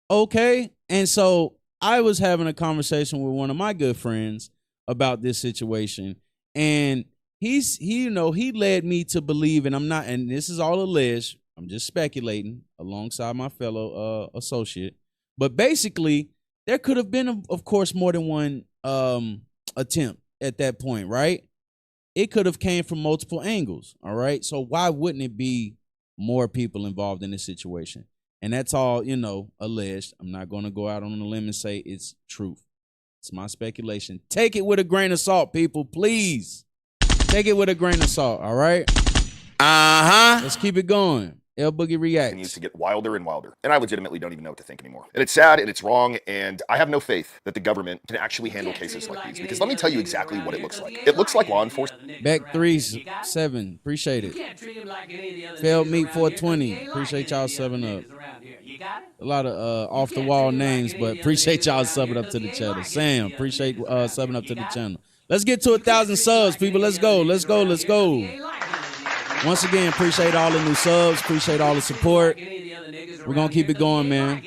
Okay, and so I was having a conversation with one of my good friends about this situation, and he led me to believe, and this is all alleged, I'm just speculating alongside my fellow associate, but basically there could have been, of course, more than one attempt at that point, right? It could have came from multiple angles, all right? So why wouldn't it be more people involved in this situation? And that's all, you know, alleged. I'm not going to go out on a limb and say it's truth. It's my speculation. Take it with a grain of salt, people, please. Take it with a grain of salt, all right? Uh-huh. Let's keep it going. L Boogie reacts. Continues to get wilder and wilder. And I legitimately don't even know what to think anymore. And it's sad and it's wrong. And I have no faith that the government can actually handle cases like these. Because let me tell you exactly what it looks like. It looks like law enforcement. Beck 3-7. Appreciate it. Failed Meat 420. Appreciate y'all subbing up. A lot of off the wall names, but appreciate y'all subbing up to the channel. Sam, appreciate subbing up to the channel. Let's get to 1,000 subs, people. Let's go. Let's go. Let's go. Once again, appreciate all the new subs. Appreciate all the support. We're going to keep it going, man.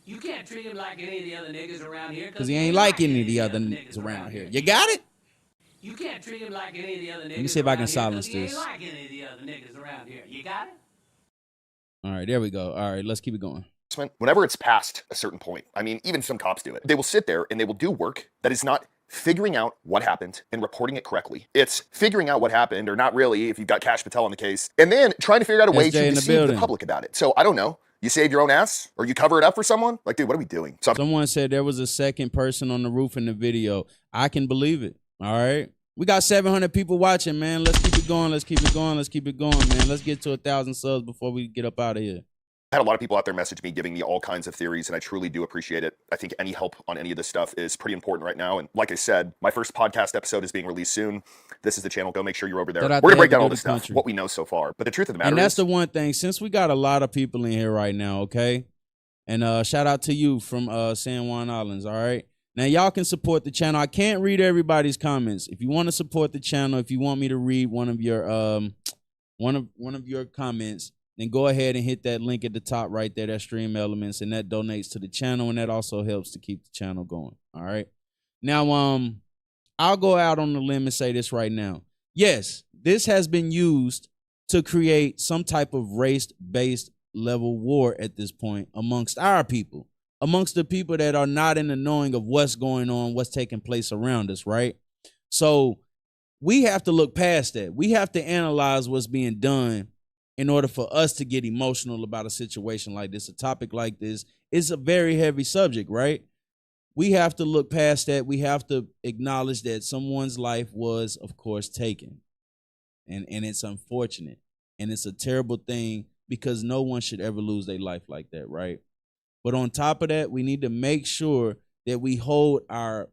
You can't treat him like any of the other niggas around here. Because he ain't like any of the other niggas around here. You got it? You can't treat him like any of the other niggas. Let me see if I can silence this. He ain't like any of the other niggas around here. You got it? All right, there we go. All right, let's keep it going. Whenever it's past a certain point, I mean, even some cops do it. They will sit there and they will do work that is not figuring out what happened and reporting it correctly. It's figuring out what happened, or not really, if you've got Cash Patel on the case, and then trying to figure out a way to deceive the public about it. So I don't know. You save your own ass, or you cover it up for someone? Like, dude, what are we doing? Someone said there was a second person on the roof in the video. I can believe it. All right. We got 700 people watching, man. Let's keep it going. Let's keep it going. Let's keep it going, man. Let's get to 1,000 subs before we get up out of here. I had a lot of people out there message me, giving me all kinds of theories, and I truly do appreciate it. I think any help on any of this stuff is pretty important right now. And like I said, my first podcast episode is being released soon. This is the channel. Go make sure you're over there. We're going to break down all this stuff, what we know so far. But the truth of the matter is... And that's the one thing, since we got a lot of people in here right now, okay? And shout out to you from San Juan Islands, all right? Now, y'all can support the channel. I can't read everybody's comments. If you want to support the channel, if you want me to read one of your comments, then go ahead and hit that link at the top right there, that Stream Elements, and that donates to the channel, and that also helps to keep the channel going. All right. Now, I'll go out on the limb and say this right now. Yes, this has been used to create some type of race-based level war at this point amongst our people, amongst the people that are not in the knowing of what's going on, what's taking place around us, right? So we have to look past that. We have to analyze what's being done in order for us to get emotional about a situation like this. A topic like this is a very heavy subject, right? We have to look past that. We have to acknowledge that someone's life was, of course, taken. And it's unfortunate. And it's a terrible thing because no one should ever lose their life like that, right? But on top of that, we need to make sure that we hold our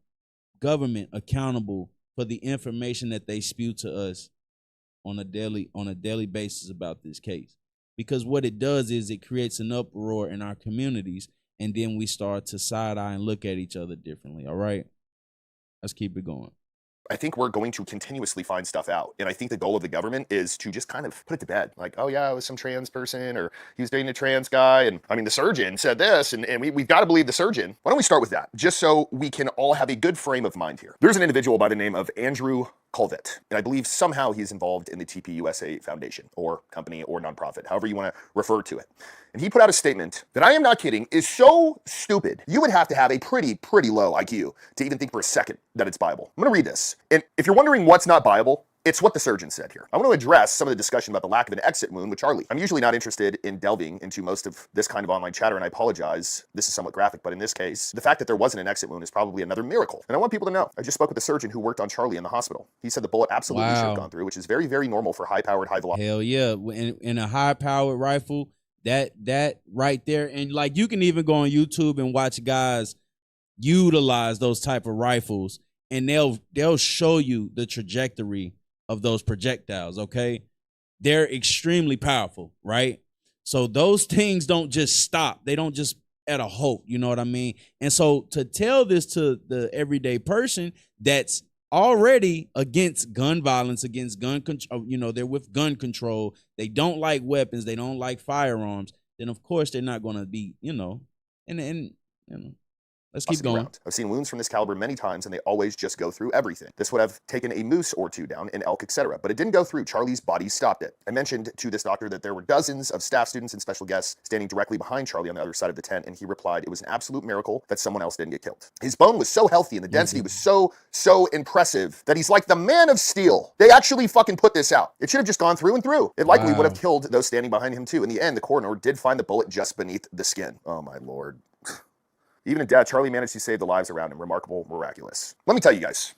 government accountable for the information that they spew to us on a daily basis about this case. Because what it does is it creates an uproar in our communities, and then we start to side-eye and look at each other differently, all right? Let's keep it going. I think we're going to continuously find stuff out. And I think the goal of the government is to just kind of put it to bed. Like, oh yeah, it was some trans person, or he was dating a trans guy. And I mean, the surgeon said this, and we've got to believe the surgeon. Why don't we start with that? Just so we can all have a good frame of mind here. There's an individual by the name of Andrew Colvett, and I believe somehow he's involved in the TPUSA Foundation, or company, or nonprofit, however you want to refer to it. And he put out a statement that, I am not kidding, is so stupid. You would have to have a pretty low IQ to even think for a second that it's Bible. I'm going to read this. And if you're wondering what's not Bible, it's what the surgeon said here. I want to address some of the discussion about the lack of an exit wound with Charlie. I'm usually not interested in delving into most of this kind of online chatter, and I apologize. This is somewhat graphic, but in this case, the fact that there wasn't an exit wound is probably another miracle. And I want people to know, I just spoke with the surgeon who worked on Charlie in the hospital. He said the bullet absolutely should have gone through, which is very normal for high-powered, high-velocity. Hell yeah. In a high-powered rifle, that right there, and like you can even go on YouTube and watch guys utilize those type of rifles, and they'll show you the trajectory of those projectiles, okay? They're extremely powerful, right? So those things don't just stop. They don't just at a halt, you know what I mean? And so to tell this to the everyday person that's already against gun violence, against gun control, you know, they're with gun control, they don't like weapons, they don't like firearms, then of course they're not going to be, you know, and you know, Let's keep going. I've seen wounds from this caliber many times, and they always just go through everything. This would have taken a moose or two down, an elk, etc. But it didn't go through. Charlie's body stopped it. I mentioned to this doctor that there were dozens of staff, students, and special guests standing directly behind Charlie on the other side of the tent, and he replied, it was an absolute miracle that someone else didn't get killed. His bone was so healthy, and the density was so impressive that he's like the man of steel. They actually fucking put this out. It should have just gone through and through. It likely would have killed those standing behind him too. In the end, the coroner did find the bullet just beneath the skin. Oh my Lord. Even in death, Charlie managed to save the lives around him. Remarkable, miraculous. Let me tell you guys,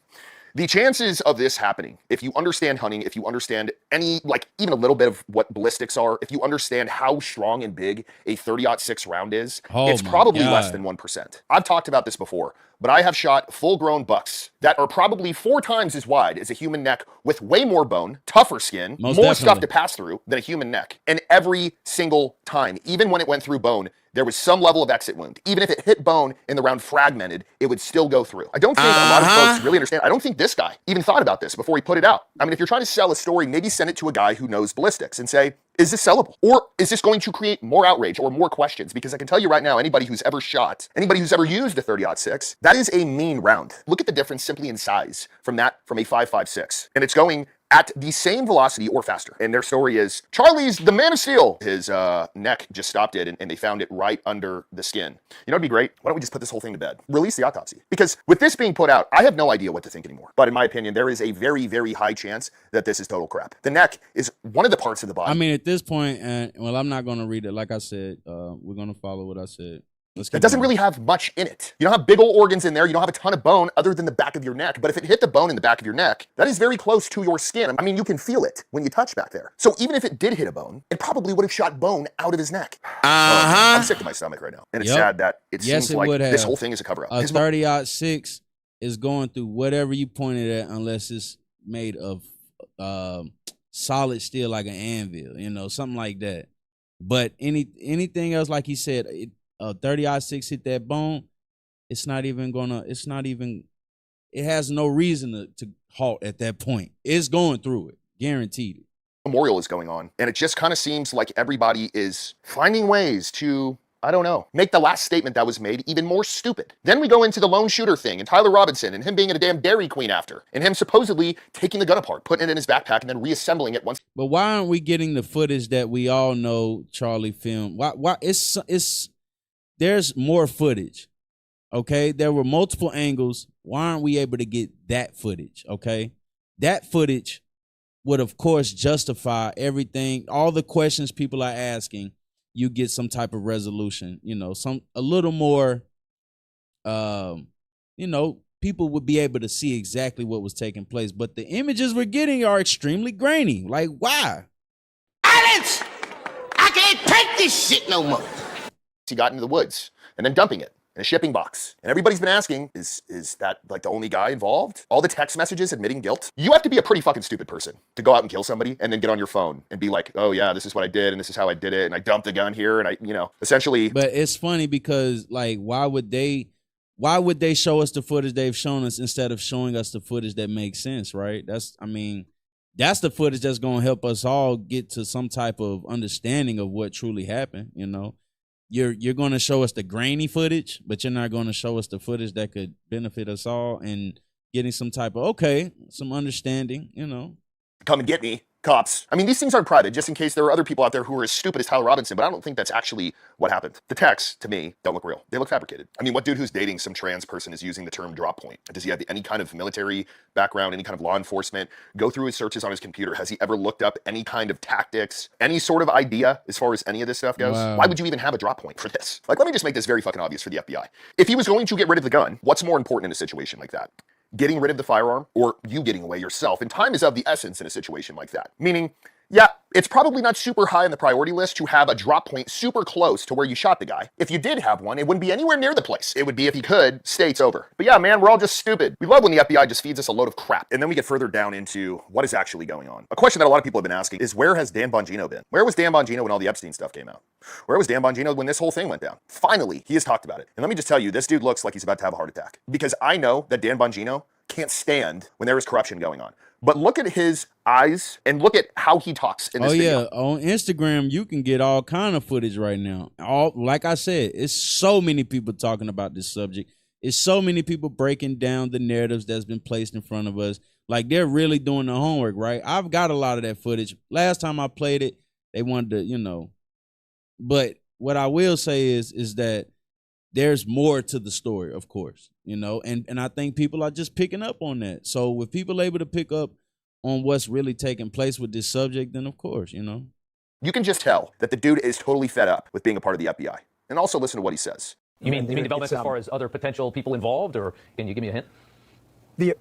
the chances of this happening, if you understand hunting, if you understand any, like even a little bit of what ballistics are, if you understand how strong and big a 30-06 round is, it's probably less than 1%. I've talked about this before, but I have shot full-grown bucks that are probably 4 times as wide as a human neck with way more bone, tougher skin, more stuff to pass through than a human neck. And every single time, even when it went through bone, there was some level of exit wound. Even if it hit bone and the round fragmented, it would still go through. I don't think a lot of folks really understand. I don't think this guy even thought about this before he put it out. I mean, if you're trying to sell a story, maybe send it to a guy who knows ballistics and say, is this sellable? Or is this going to create more outrage or more questions? Because I can tell you right now, anybody who's ever shot, anybody who's ever used a 30-06, that is a mean round. Look at the difference simply in size from a 5.56. And it's going at the same velocity or faster. And their story is, Charlie's the man of steel. His neck just stopped it, and they found it right under the skin. You know, it'd be great. Why don't we just put this whole thing to bed? Release the autopsy. Because with this being put out, I have no idea what to think anymore. But in my opinion, there is a very, very high chance that this is total crap. The neck is one of the parts of the body. I mean, at this point, well, I'm not going to read it. Like I said, we're going to follow what I said. That doesn't really have much in it. You don't have big old organs in there. You don't have a ton of bone other than the back of your neck. But if it hit the bone in the back of your neck, that is very close to your skin. I mean, you can feel it when you touch back there. So even if it did hit a bone, it probably would have shot bone out of his neck. I'm sick to my stomach right now. And it's sad that it seems like this whole thing is a cover-up. A 30-06 is going through whatever you pointed at, unless it's made of solid steel like an anvil, you know, something like that. But anything else, like he said, a 30-06 hit that bone, it has no reason to halt at that point. It's going through it, guaranteed it. Memorial is going on, and it just kind of seems like everybody is finding ways to, I don't know, make the last statement that was made even more stupid. Then we go into the lone shooter thing, and Tyler Robinson, and him being a damn Dairy Queen after, and him supposedly taking the gun apart, putting it in his backpack, and then reassembling it once. But why aren't we getting the footage that we all know Charlie filmed? Why there's more footage, okay? There were multiple angles. Why aren't we able to get that footage, okay? That footage would, of course, justify everything. All the questions people are asking, you get some type of resolution, you know, a little more, you know, people would be able to see exactly what was taking place. But the images we're getting are extremely grainy. Like, why? Silence! I can't take this shit no more. He got into the woods and then dumping it in a shipping box. And everybody's been asking, is that like the only guy involved? All the text messages admitting guilt? You have to be a pretty fucking stupid person to go out and kill somebody and then get on your phone and be like, oh yeah, this is what I did and this is how I did it and I dumped the gun here and I, you know, essentially. But it's funny because like, why would they show us the footage they've shown us instead of showing us the footage that makes sense, right? That's the footage that's going to help us all get to some type of understanding of what truly happened, you know? You're going to show us the grainy footage, but you're not going to show us the footage that could benefit us all and getting some type of, some understanding, you know. Come and get me, cops. I mean, these things aren't private, just in case there are other people out there who are as stupid as Tyler Robinson, but I don't think that's actually what happened. The texts, to me, don't look real. They look fabricated. I mean, what dude who's dating some trans person is using the term drop point? Does he have any kind of military background, any kind of law enforcement? Go through his searches on his computer. Has he ever looked up any kind of tactics, any sort of idea as far as any of this stuff goes? Wow. Why would you even have a drop point for this? Like, let me just make this very fucking obvious for the FBI. If he was going to get rid of the gun, what's more important in a situation like that? Getting rid of the firearm or you getting away yourself? And time is of the essence in a situation like that. Meaning, yeah, it's probably not super high on the priority list to have a drop point super close to where you shot the guy. If you did have one, it wouldn't be anywhere near the place. It would be, if you could, states over. But yeah, man, we're all just stupid. We love when the FBI just feeds us a load of crap. And then we get further down into what is actually going on. A question that a lot of people have been asking is, where has Dan Bongino been? Where was Dan Bongino when all the Epstein stuff came out? Where was Dan Bongino when this whole thing went down? Finally, he has talked about it. And let me just tell you, this dude looks like he's about to have a heart attack. Because I know that Dan Bongino can't stand when there is corruption going on. But look at his eyes and look at how he talks in this video. Yeah, on Instagram, you can get all kind of footage right now. Like I said, it's so many people talking about this subject. It's so many people breaking down the narratives that's been placed in front of us. Like, they're really doing the homework, right? I've got a lot of that footage. Last time I played it, they wanted to, you know. But what I will say is that there's more to the story, of course, you know, and I think people are just picking up on that. So with people able to pick up on what's really taking place with this subject, then of course, you know. You can just tell that the dude is totally fed up with being a part of the FBI. And also listen to what he says. You mean developments as far as other potential people involved, or can you give me a hint?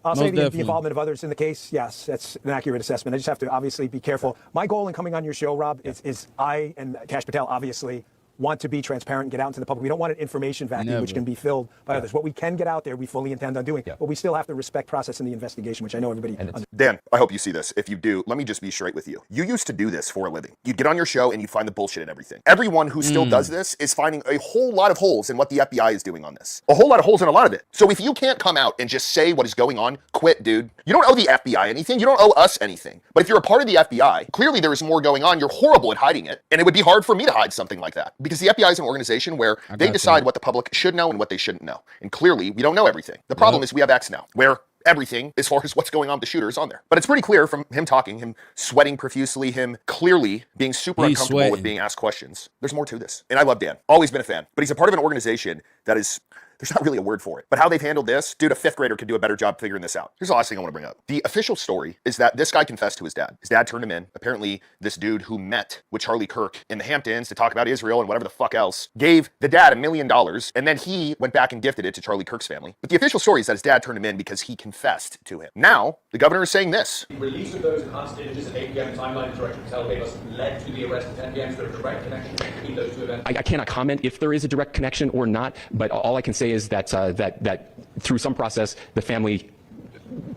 I'll say the involvement of others in the case, yes, that's an accurate assessment. I just have to obviously be careful. My goal in coming on your show, Rob, is I and Kash Patel obviously want to be transparent and get out into the public. We don't want an information vacuum which can be filled by others. What we can get out there, we fully intend on doing, but we still have to respect process in the investigation, which I know everybody understands. Dan, I hope you see this. If you do, let me just be straight with you. You used to do this for a living. You'd get on your show and you'd find the bullshit in everything. Everyone who still does this is finding a whole lot of holes in what the FBI is doing on this. A whole lot of holes in a lot of it. So if you can't come out and just say what is going on, quit, dude. You don't owe the FBI anything. You don't owe us anything. But if you're a part of the FBI, clearly there is more going on. You're horrible at hiding it. And it would be hard for me to hide something like that. Because the FBI is an organization where they decide what the public should know and what they shouldn't know. And clearly, we don't know everything. The problem is we have X now, where everything, as far as what's going on with the shooter, is on there. But it's pretty clear from him talking, him sweating profusely, him clearly being super uncomfortable with being asked questions. There's more to this. And I love Dan. Always been a fan. But he's a part of an organization that is... There's not really a word for it. But how they've handled this, dude, a 5th grader could do a better job figuring this out. Here's the last thing I want to bring up. The official story is that this guy confessed to his dad. His dad turned him in. Apparently, this dude who met with Charlie Kirk in the Hamptons to talk about Israel and whatever the fuck else, gave the dad $1 million, and then he went back and gifted it to Charlie Kirk's family. But the official story is that his dad turned him in because he confessed to him. Now, the governor is saying this. The release of those enhanced images at 8 p.m. timeline Director Patel gave us led to the arrest at 10 p.m. Is there a direct connection between those two events? I cannot comment if there is a direct connection or not, but all I can say is that that through some process, the family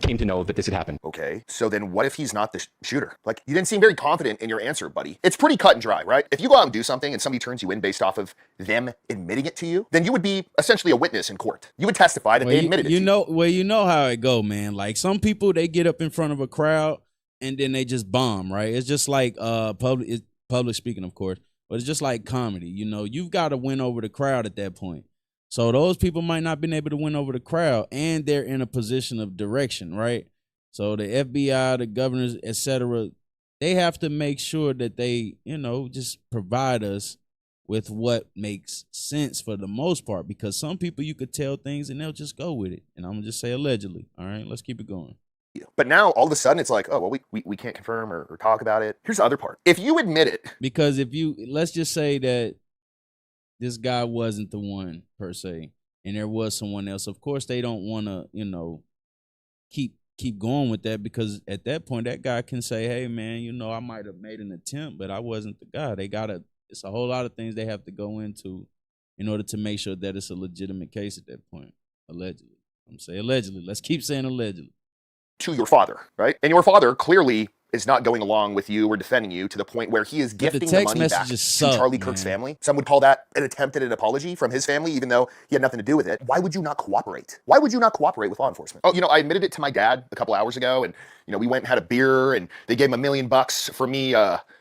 came to know that this had happened. Okay, so then what if he's not the shooter? Like, you didn't seem very confident in your answer, buddy. It's pretty cut and dry, right? If you go out and do something and somebody turns you in based off of them admitting it to you, then you would be essentially a witness in court. You would testify that they admitted it to you. Well, you know how it go, man. Like, some people, they get up in front of a crowd and then they just bomb, right? It's just like public speaking, of course, but it's just like comedy. You know, you've got to win over the crowd at that point. So those people might not been able to win over the crowd, and they're in a position of direction, right? So the FBI, the governors, etc., they have to make sure that they, you know, just provide us with what makes sense for the most part, because some people you could tell things and they'll just go with it. And I'm gonna just say allegedly. All right, let's keep it going. But now all of a sudden it's like, oh, well, we can't confirm or talk about it. Here's the other part. If you admit it. Because let's just say that this guy wasn't the one per se, and there was someone else. Of course, they don't want to, you know, keep going with that, because at that point, that guy can say, "Hey, man, you know, I might have made an attempt, but I wasn't the guy." It's a whole lot of things they have to go into in order to make sure that it's a legitimate case at that point. Allegedly, I'm saying allegedly. Let's keep saying allegedly. To your father, right? And your father clearly is not going along with you or defending you to the point where he is gifting the money back to Charlie Kirk's family. Some would call that an attempt at an apology from his family, even though he had nothing to do with it. Why would you not cooperate? Why would you not cooperate with law enforcement? Oh, you know, I admitted it to my dad a couple hours ago, and, you know, we went and had a beer, and they gave him $1 million for me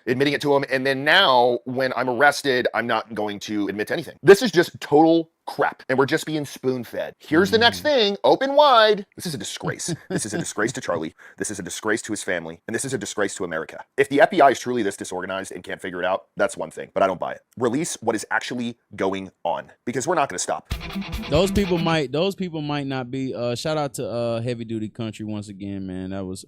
admitting it to him. And then now, when I'm arrested, I'm not going to admit to anything. This is just total crap, and we're just being spoon-fed. Here's the next thing, open wide. This is a disgrace. This is a disgrace to Charlie. This is a disgrace to his family, and this is a disgrace to America. If the FBI is truly this disorganized and can't figure it out, that's one thing, but I don't buy it. Release what is actually going on, because we're not going to stop. Those people might not be. Shout out to Heavy Duty Country once again, man. That was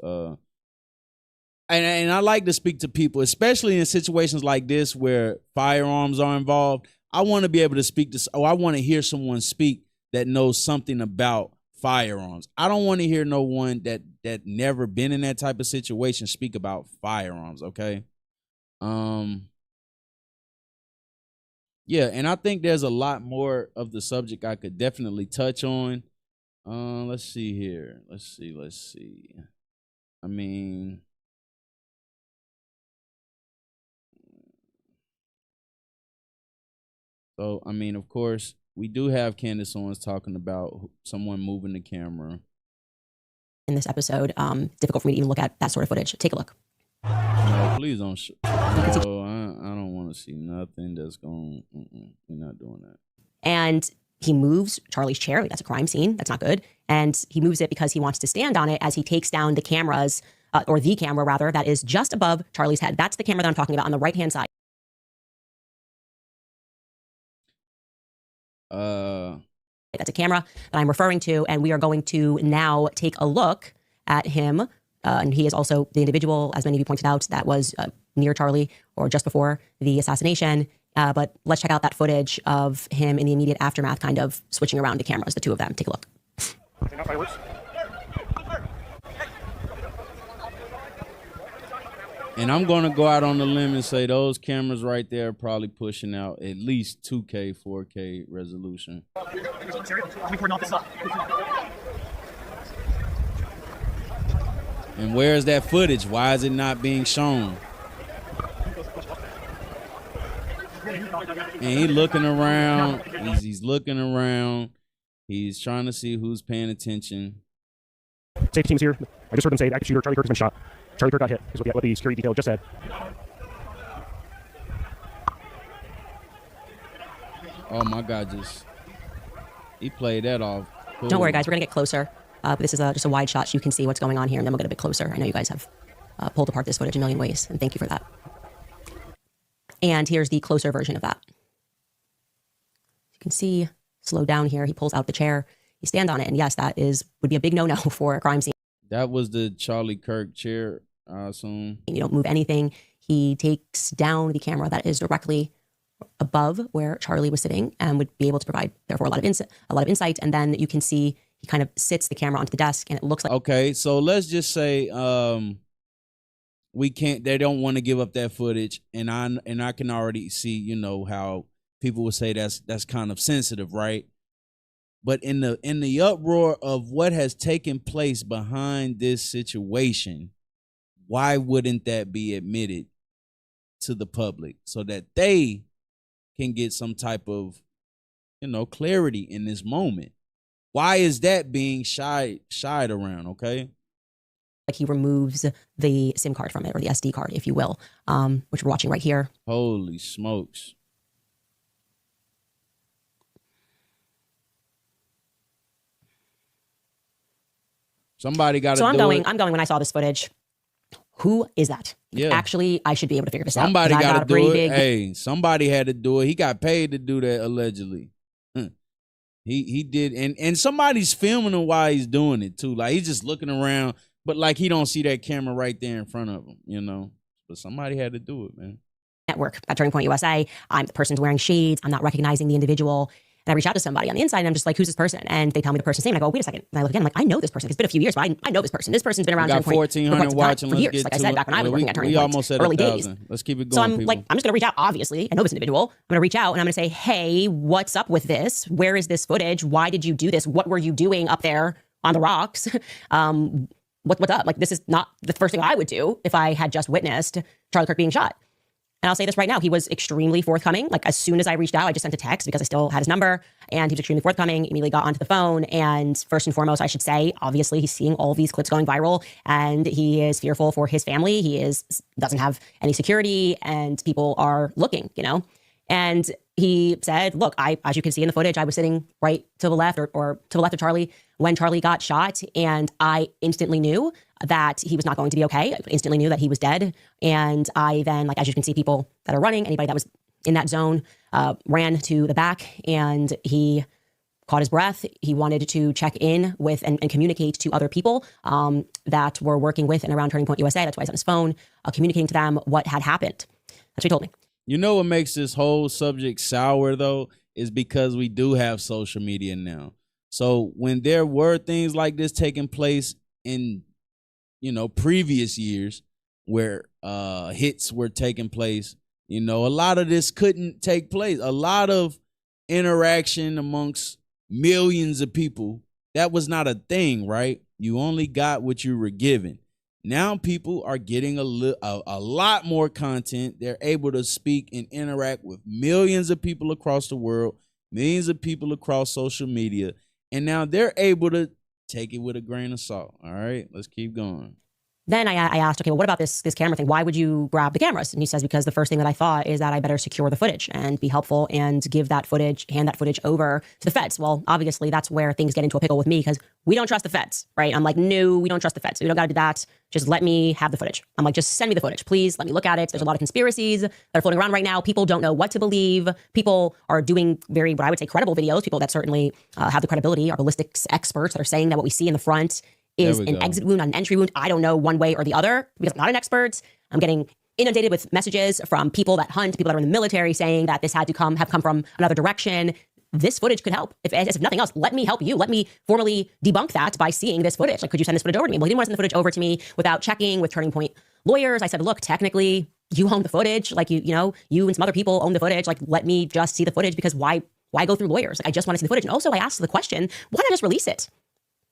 and I like to speak to people, especially in situations like this where firearms are involved. I want to be able to speak to, I want to hear someone speak that knows something about firearms. I don't want to hear no one that never been in that type of situation speak about firearms, okay? Yeah, and I think there's a lot more of the subject I could definitely touch on. Let's see here. Let's see. I mean, so, I mean, of course, we do have Candace Owens talking about someone moving the camera. In this episode, difficult for me to even look at that sort of footage. Take a look. No, please don't. I don't want to see nothing that's going. We're not doing that. And he moves Charlie's chair. That's a crime scene. That's not good. And he moves it because he wants to stand on it as he takes down the cameras, or the camera rather, that is just above Charlie's head. That's the camera that I'm talking about on the right-hand side. That's a camera that I'm referring to, and we are going to now take a look at him. And he is also the individual, as many of you pointed out, that was near Charlie or just before the assassination. But let's check out that footage of him in the immediate aftermath, kind of switching around the cameras, the two of them. Take a look. And I'm going to go out on the limb and say those cameras right there are probably pushing out at least 2K, 4K resolution. And where's that footage? Why is it not being shown? And he's looking around. He's looking around. He's trying to see who's paying attention. Safety team's here. I just heard them say active shooter Charlie Kirk has been shot. Charlie Kirk got hit, is what the security detail just said. Oh my God, he played that off. Cool. Don't worry, guys, we're gonna get closer. But this is just a wide shot so you can see what's going on here, and then we'll get a bit closer. I know you guys have pulled apart this footage a million ways, and thank you for that. And here's the closer version of that. You can see, slow down here, he pulls out the chair, he stands on it, and yes, that would be a big no-no for a crime scene. That was the Charlie Kirk chair, I assume. You don't move anything. He takes down the camera that is directly above where Charlie was sitting and would be able to provide, therefore, a lot of insight. And then you can see he kind of sits the camera onto the desk, and it looks like... Okay, so let's just say they don't want to give up that footage, and I can already see, how people would say that's kind of sensitive, right? But in the uproar of what has taken place behind this situation, why wouldn't that be admitted to the public so that they can get some type of, clarity in this moment? Why is that being shied around, okay? Like he removes the SIM card from it, or the SD card, if you will, which we're watching right here. Holy smokes. Somebody got to do it. I'm going when I saw this footage. Who is that? Yeah. Actually, I should be able to figure this out. Somebody got to do it. Hey, somebody had to do it. He got paid to do that, allegedly. He did. And somebody's filming him while he's doing it, too. Like, he's just looking around, but like he don't see that camera right there in front of him, But somebody had to do it, man. Network at Turning Point USA. I'm the person's wearing shades. I'm not recognizing the individual. And I reach out to somebody on the inside, and I'm just like, who's this person? And they tell me the person's name. And I go, wait a second. And I look again, I'm like, I know this person. It's been a few years, but I know this person. This person's been around Turning Point for years. Like I said, back when I was working at Turning Point, almost at early days. Let's keep it going, So I'm people. like, I'm just going to reach out. Obviously, I know this individual. I'm going to reach out, and I'm going to say, hey, what's up with this? Where is this footage? Why did you do this? What were you doing up there on the rocks? What's up? Like, this is not the first thing I would do if I had just witnessed Charlie Kirk being shot. And I'll say this right now, he was extremely forthcoming. Like, as soon as I reached out, I just sent a text because I still had his number, and he was extremely forthcoming, immediately got onto the phone. And first and foremost, I should say, obviously, he's seeing all these clips going viral, and he is fearful for his family. He doesn't have any security, and people are looking, And he said, look, as you can see in the footage, I was sitting right to the left or to the left of Charlie when Charlie got shot. And I instantly knew that he was not going to be okay. I instantly knew that he was dead. And I then, as you can see, people that are running, anybody that was in that zone, ran to the back, and he caught his breath. He wanted to check in with and communicate to other people that were working with and around Turning Point USA. That's why he's on his phone, communicating to them what had happened. That's what he told me. You know what makes this whole subject sour, though, is because we do have social media now. So when there were things like this taking place in, previous years where hits were taking place, a lot of this couldn't take place. A lot of interaction amongst millions of people, that was not a thing, right? You only got what you were given. Now people are getting a lot more content. They're able to speak and interact with millions of people across the world, millions of people across social media, and now they're able to take it with a grain of salt. All right, let's keep going. then I asked, okay, well, what about this camera thing? Why would you grab the cameras? And he says, because the first thing that I thought is that I better secure the footage and be helpful and hand that footage over to the feds. Well, obviously that's where things get into a pickle with me because we don't trust the feds, right? I'm like, no, we don't trust the feds. We don't got to do that. Just let me have the footage. I'm like, just send me the footage, please. Let me look at it. There's a lot of conspiracies that are floating around right now. People don't know what to believe. People are doing what I would say, credible videos. People that certainly have the credibility are ballistics experts that are saying that what we see in the front is an exit wound, not an entry wound. I don't know one way or the other because I'm not an expert. I'm getting inundated with messages from people that hunt, people that are in the military saying that this had to have come from another direction. This footage could help. If nothing else, let me help you. Let me formally debunk that by seeing this footage. Like, could you send this footage over to me? Well, he didn't want to send the footage over to me without checking with Turning Point lawyers. I said, look, technically you own the footage. Like you and some other people own the footage. Like, let me just see the footage because why go through lawyers? Like, I just want to see the footage. And also I asked the question, why not just release it?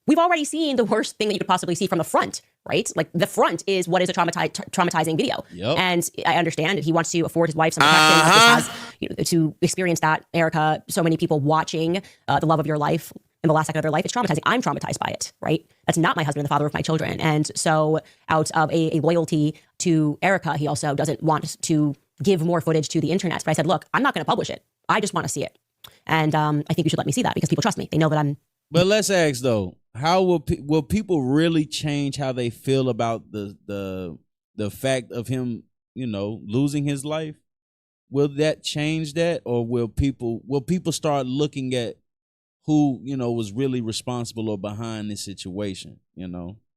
We've already seen the worst thing that you could possibly see from the front, right? Like the front is what is a traumatizing video. Yep. And I understand that he wants to afford his wife some protection to experience that. Erica, so many people watching the love of your life in the last second of their life. It's traumatizing. I'm traumatized by it, right? That's not my husband and the father of my children. And so out of a loyalty to Erica, he also doesn't want to give more footage to the internet. But I said, look, I'm not going to publish it. I just want to see it. And I think you should let me see that because people trust me. They know that I'm. But let's ask though, how will people really change how they feel about the fact of him, losing his life? Will that change that, or will people start looking at who was really responsible or behind this situation?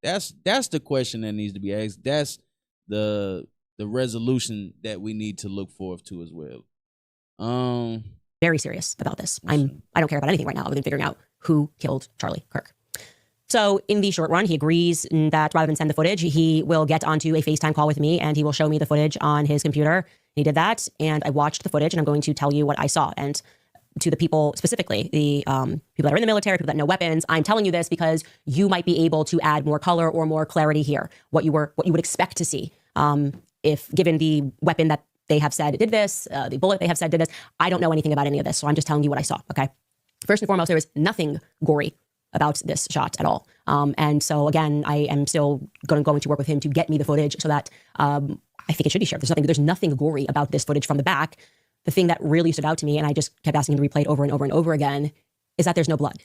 That's the question that needs to be asked. That's the resolution that we need to look forward to as well. Very serious about this. I don't care about anything right now other than figuring out who killed Charlie Kirk. So in the short run, he agrees that rather than send the footage, he will get onto a FaceTime call with me and he will show me the footage on his computer. He did that, and I watched the footage, and I'm going to tell you what I saw. And to the people specifically, the people that are in the military, people that know weapons, I'm telling you this because you might be able to add more color or more clarity here. What you would expect to see if given the weapon that they have said did this, the bullet they have said did this. I don't know anything about any of this, so I'm just telling you what I saw, okay? First and foremost, there was nothing gory about this shot at all. And so again, I am still going to work with him to get me the footage so that I think it should be shared. There's nothing gory about this footage from the back. The thing that really stood out to me, and I just kept asking him to replay it over and over and over again, is that there's no blood.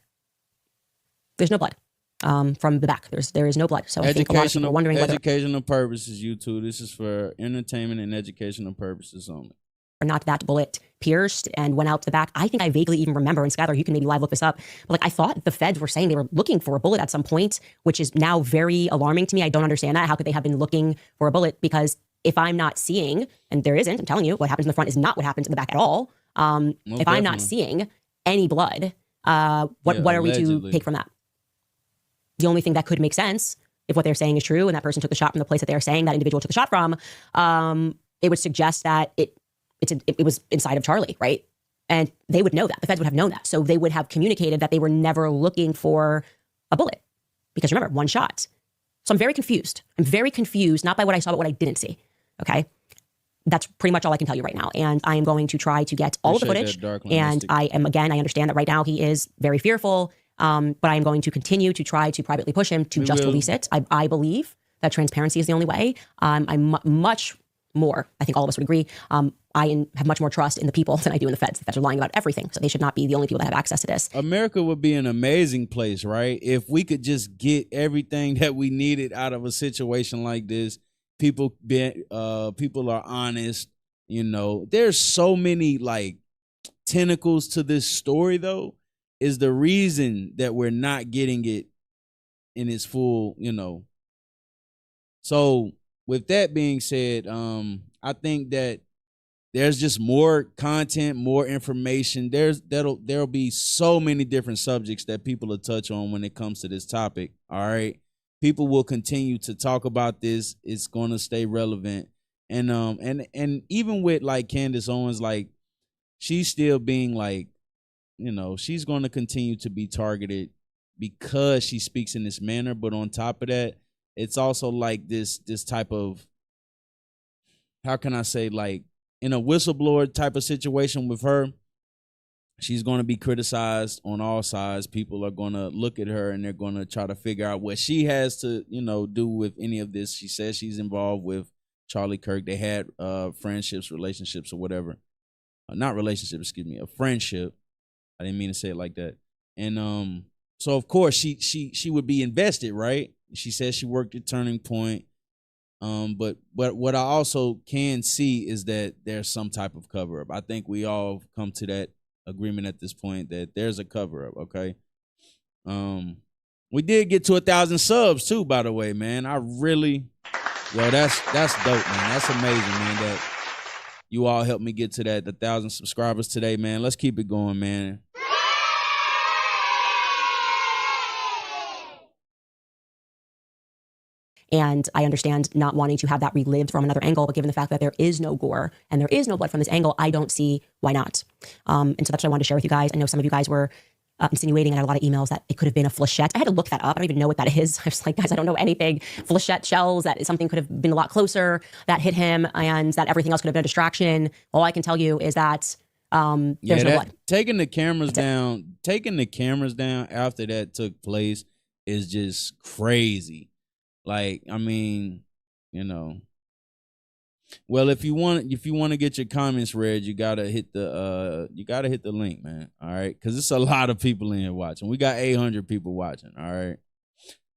There's no blood from the back. There is no blood. So I think a lot of people are wondering whether educational purposes, YouTube. This is for entertainment and educational purposes only. Or not that bullet pierced and went out to the back. I think I vaguely even remember, and Skylar, you can maybe live look this up, but I thought the feds were saying they were looking for a bullet at some point, which is now very alarming to me. I don't understand that. How could they have been looking for a bullet? Because if I'm not seeing, and there isn't, I'm telling you, what happens in the front is not what happens in the back at all. If I'm not seeing any blood, what are we to take from that? The only thing that could make sense, if what they're saying is true, and that person took the shot from the place that they're saying that individual took the shot from, it would suggest that it was inside of Charlie, right? And they would know that. The feds would have known that. So they would have communicated that they were never looking for a bullet. Because remember, one shot. So I'm very confused. I'm very confused, not by what I saw, but what I didn't see. Okay? That's pretty much all I can tell you right now. And I am going to try to get all of the footage. And I understand that right now he is very fearful, but I am going to continue to try to privately push him to release it. I believe that transparency is the only way. I'm much more, I think all of us would agree, I have much more trust in the people than I do in the feds. The feds are lying about everything, so they should not be the only people that have access to this. America would be an amazing place, right? If we could just get everything that we needed out of a situation like this. People are honest, There's so many tentacles to this story, though, is the reason that we're not getting it in its full, So with that being said, I think that there's just more content, more information. There'll be so many different subjects that people will touch on when it comes to this topic. All right. People will continue to talk about this. It's going to stay relevant. And even with Candace Owens, she's still being she's going to continue to be targeted because she speaks in this manner. But on top of that, it's also this type of, how can I say, in a whistleblower type of situation with her, she's going to be criticized on all sides. People are going to look at her and they're going to try to figure out what she has to, do with any of this. She says she's involved with Charlie Kirk. They had friendships, relationships, or whatever. Not relationship, excuse me, a friendship. I didn't mean to say it like that. And so of course she would be invested, right? She says she worked at Turning Point. But what I also can see is that there's some type of cover up. I think we all come to that agreement at this point that there's a cover up. Okay. We did get to 1,000 subs too, by the way, man. That's dope, man. That's amazing, man. That you all helped me get to that 1,000 subscribers today, man. Let's keep it going, man. And I understand not wanting to have that relived from another angle, but given the fact that there is no gore and there is no blood from this angle, I don't see why not. And so that's what I wanted to share with you guys. I know some of you guys were insinuating, and I had a lot of emails that it could have been a flechette. I had to look that up. I don't even know what that is. I was like, guys, I don't know anything. Flechette shells, that something could have been a lot closer that hit him and that everything else could have been a distraction. All I can tell you is that there's no blood. Taking the cameras down after that took place is just crazy. Like, I mean, well, if you want to get your comments read, you gotta hit the link, man. All right, because it's a lot of people in here watching. We got 800 people watching. All right,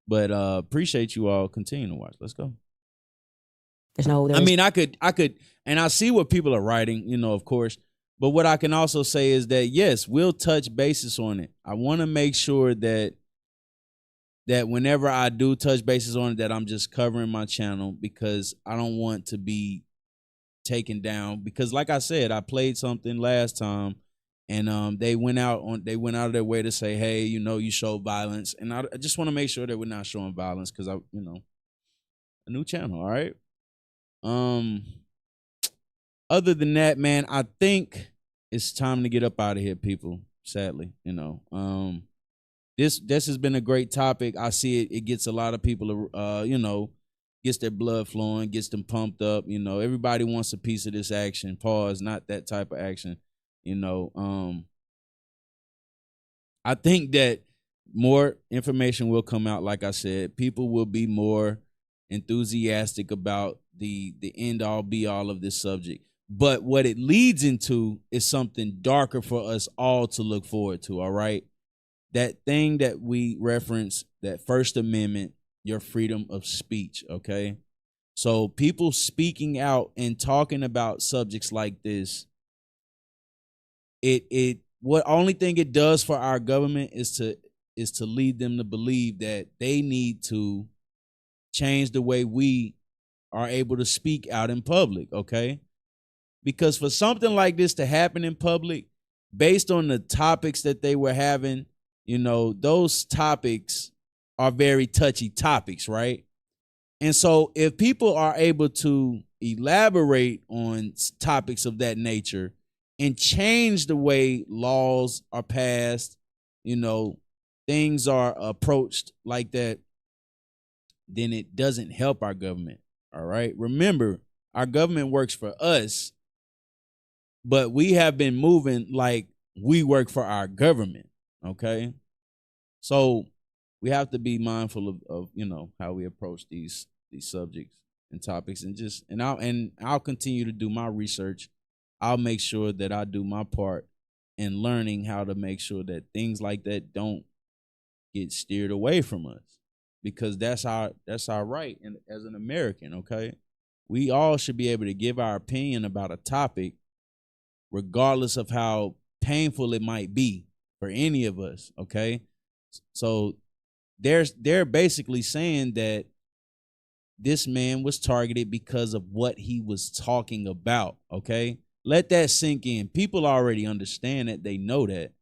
but appreciate you all. Continue to watch. Let's go. I could, and I see what people are writing, of course. But what I can also say is that yes, we'll touch bases on it. I want to make sure that whenever I do touch bases on it, that I'm just covering my channel, because I don't want to be taken down. Because like I said, I played something last time and they went out of their way to say, hey, you show violence. And I just want to make sure that we're not showing violence, because a new channel, all right? Other than that, man, I think it's time to get up out of here, people, sadly, This has been a great topic. I see it. It gets a lot of people, gets their blood flowing, gets them pumped up. Everybody wants a piece of this action. Pause, not that type of action. I think that more information will come out. Like I said, people will be more enthusiastic about the end all be all of this subject. But what it leads into is something darker for us all to look forward to. All right. That thing that we reference, that First Amendment, your freedom of speech, okay? So people speaking out and talking about subjects like this, what only thing it does for our government is to lead them to believe that they need to change the way we are able to speak out in public, okay? Because for something like this to happen in public, based on the topics that they were having, those topics are very touchy topics, right? And so if people are able to elaborate on topics of that nature and change the way laws are passed, things are approached like that, then it doesn't help our government, all right? Remember, our government works for us, but we have been moving like we work for our government. Okay, so we have to be mindful of how we approach these subjects and topics, and I'll continue to do my research. I'll make sure that I do my part in learning how to make sure that things like that don't get steered away from us, because that's our right. And as an American, okay, we all should be able to give our opinion about a topic, regardless of how painful it might be for any of us, okay? So they're basically saying that this man was targeted because of what he was talking about, okay? Let that sink in. People already understand that, they know that.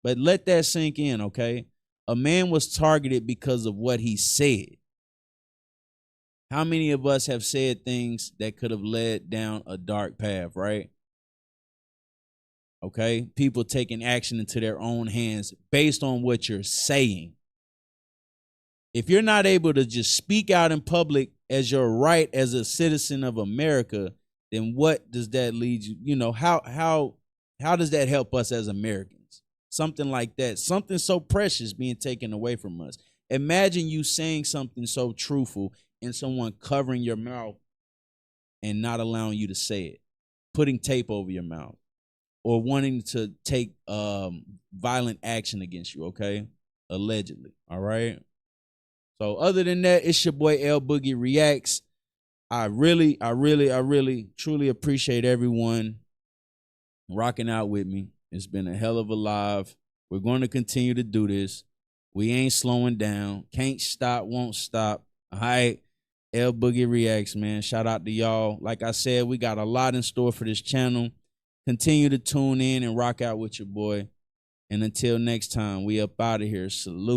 But let that sink in, okay? A man was targeted because of what he said. How many of us have said things that could have led down a dark path, right? Okay, people taking action into their own hands based on what you're saying. If you're not able to just speak out in public as your right as a citizen of America, then what does that lead you? How How does that help us as Americans? Something like that. Something so precious being taken away from us. Imagine you saying something so truthful and someone covering your mouth and not allowing you to say it, putting tape over your mouth, or wanting to take violent action against you, okay? Allegedly, all right? So other than that, it's your boy L Boogie Reacts. I really, truly appreciate everyone rocking out with me. It's been a hell of a live. We're going to continue to do this. We ain't slowing down. Can't stop, won't stop. All right? L Boogie Reacts, man. Shout out to y'all. Like I said, we got a lot in store for this channel. Continue to tune in and rock out with your boy. And until next time, we up out of here. Salute.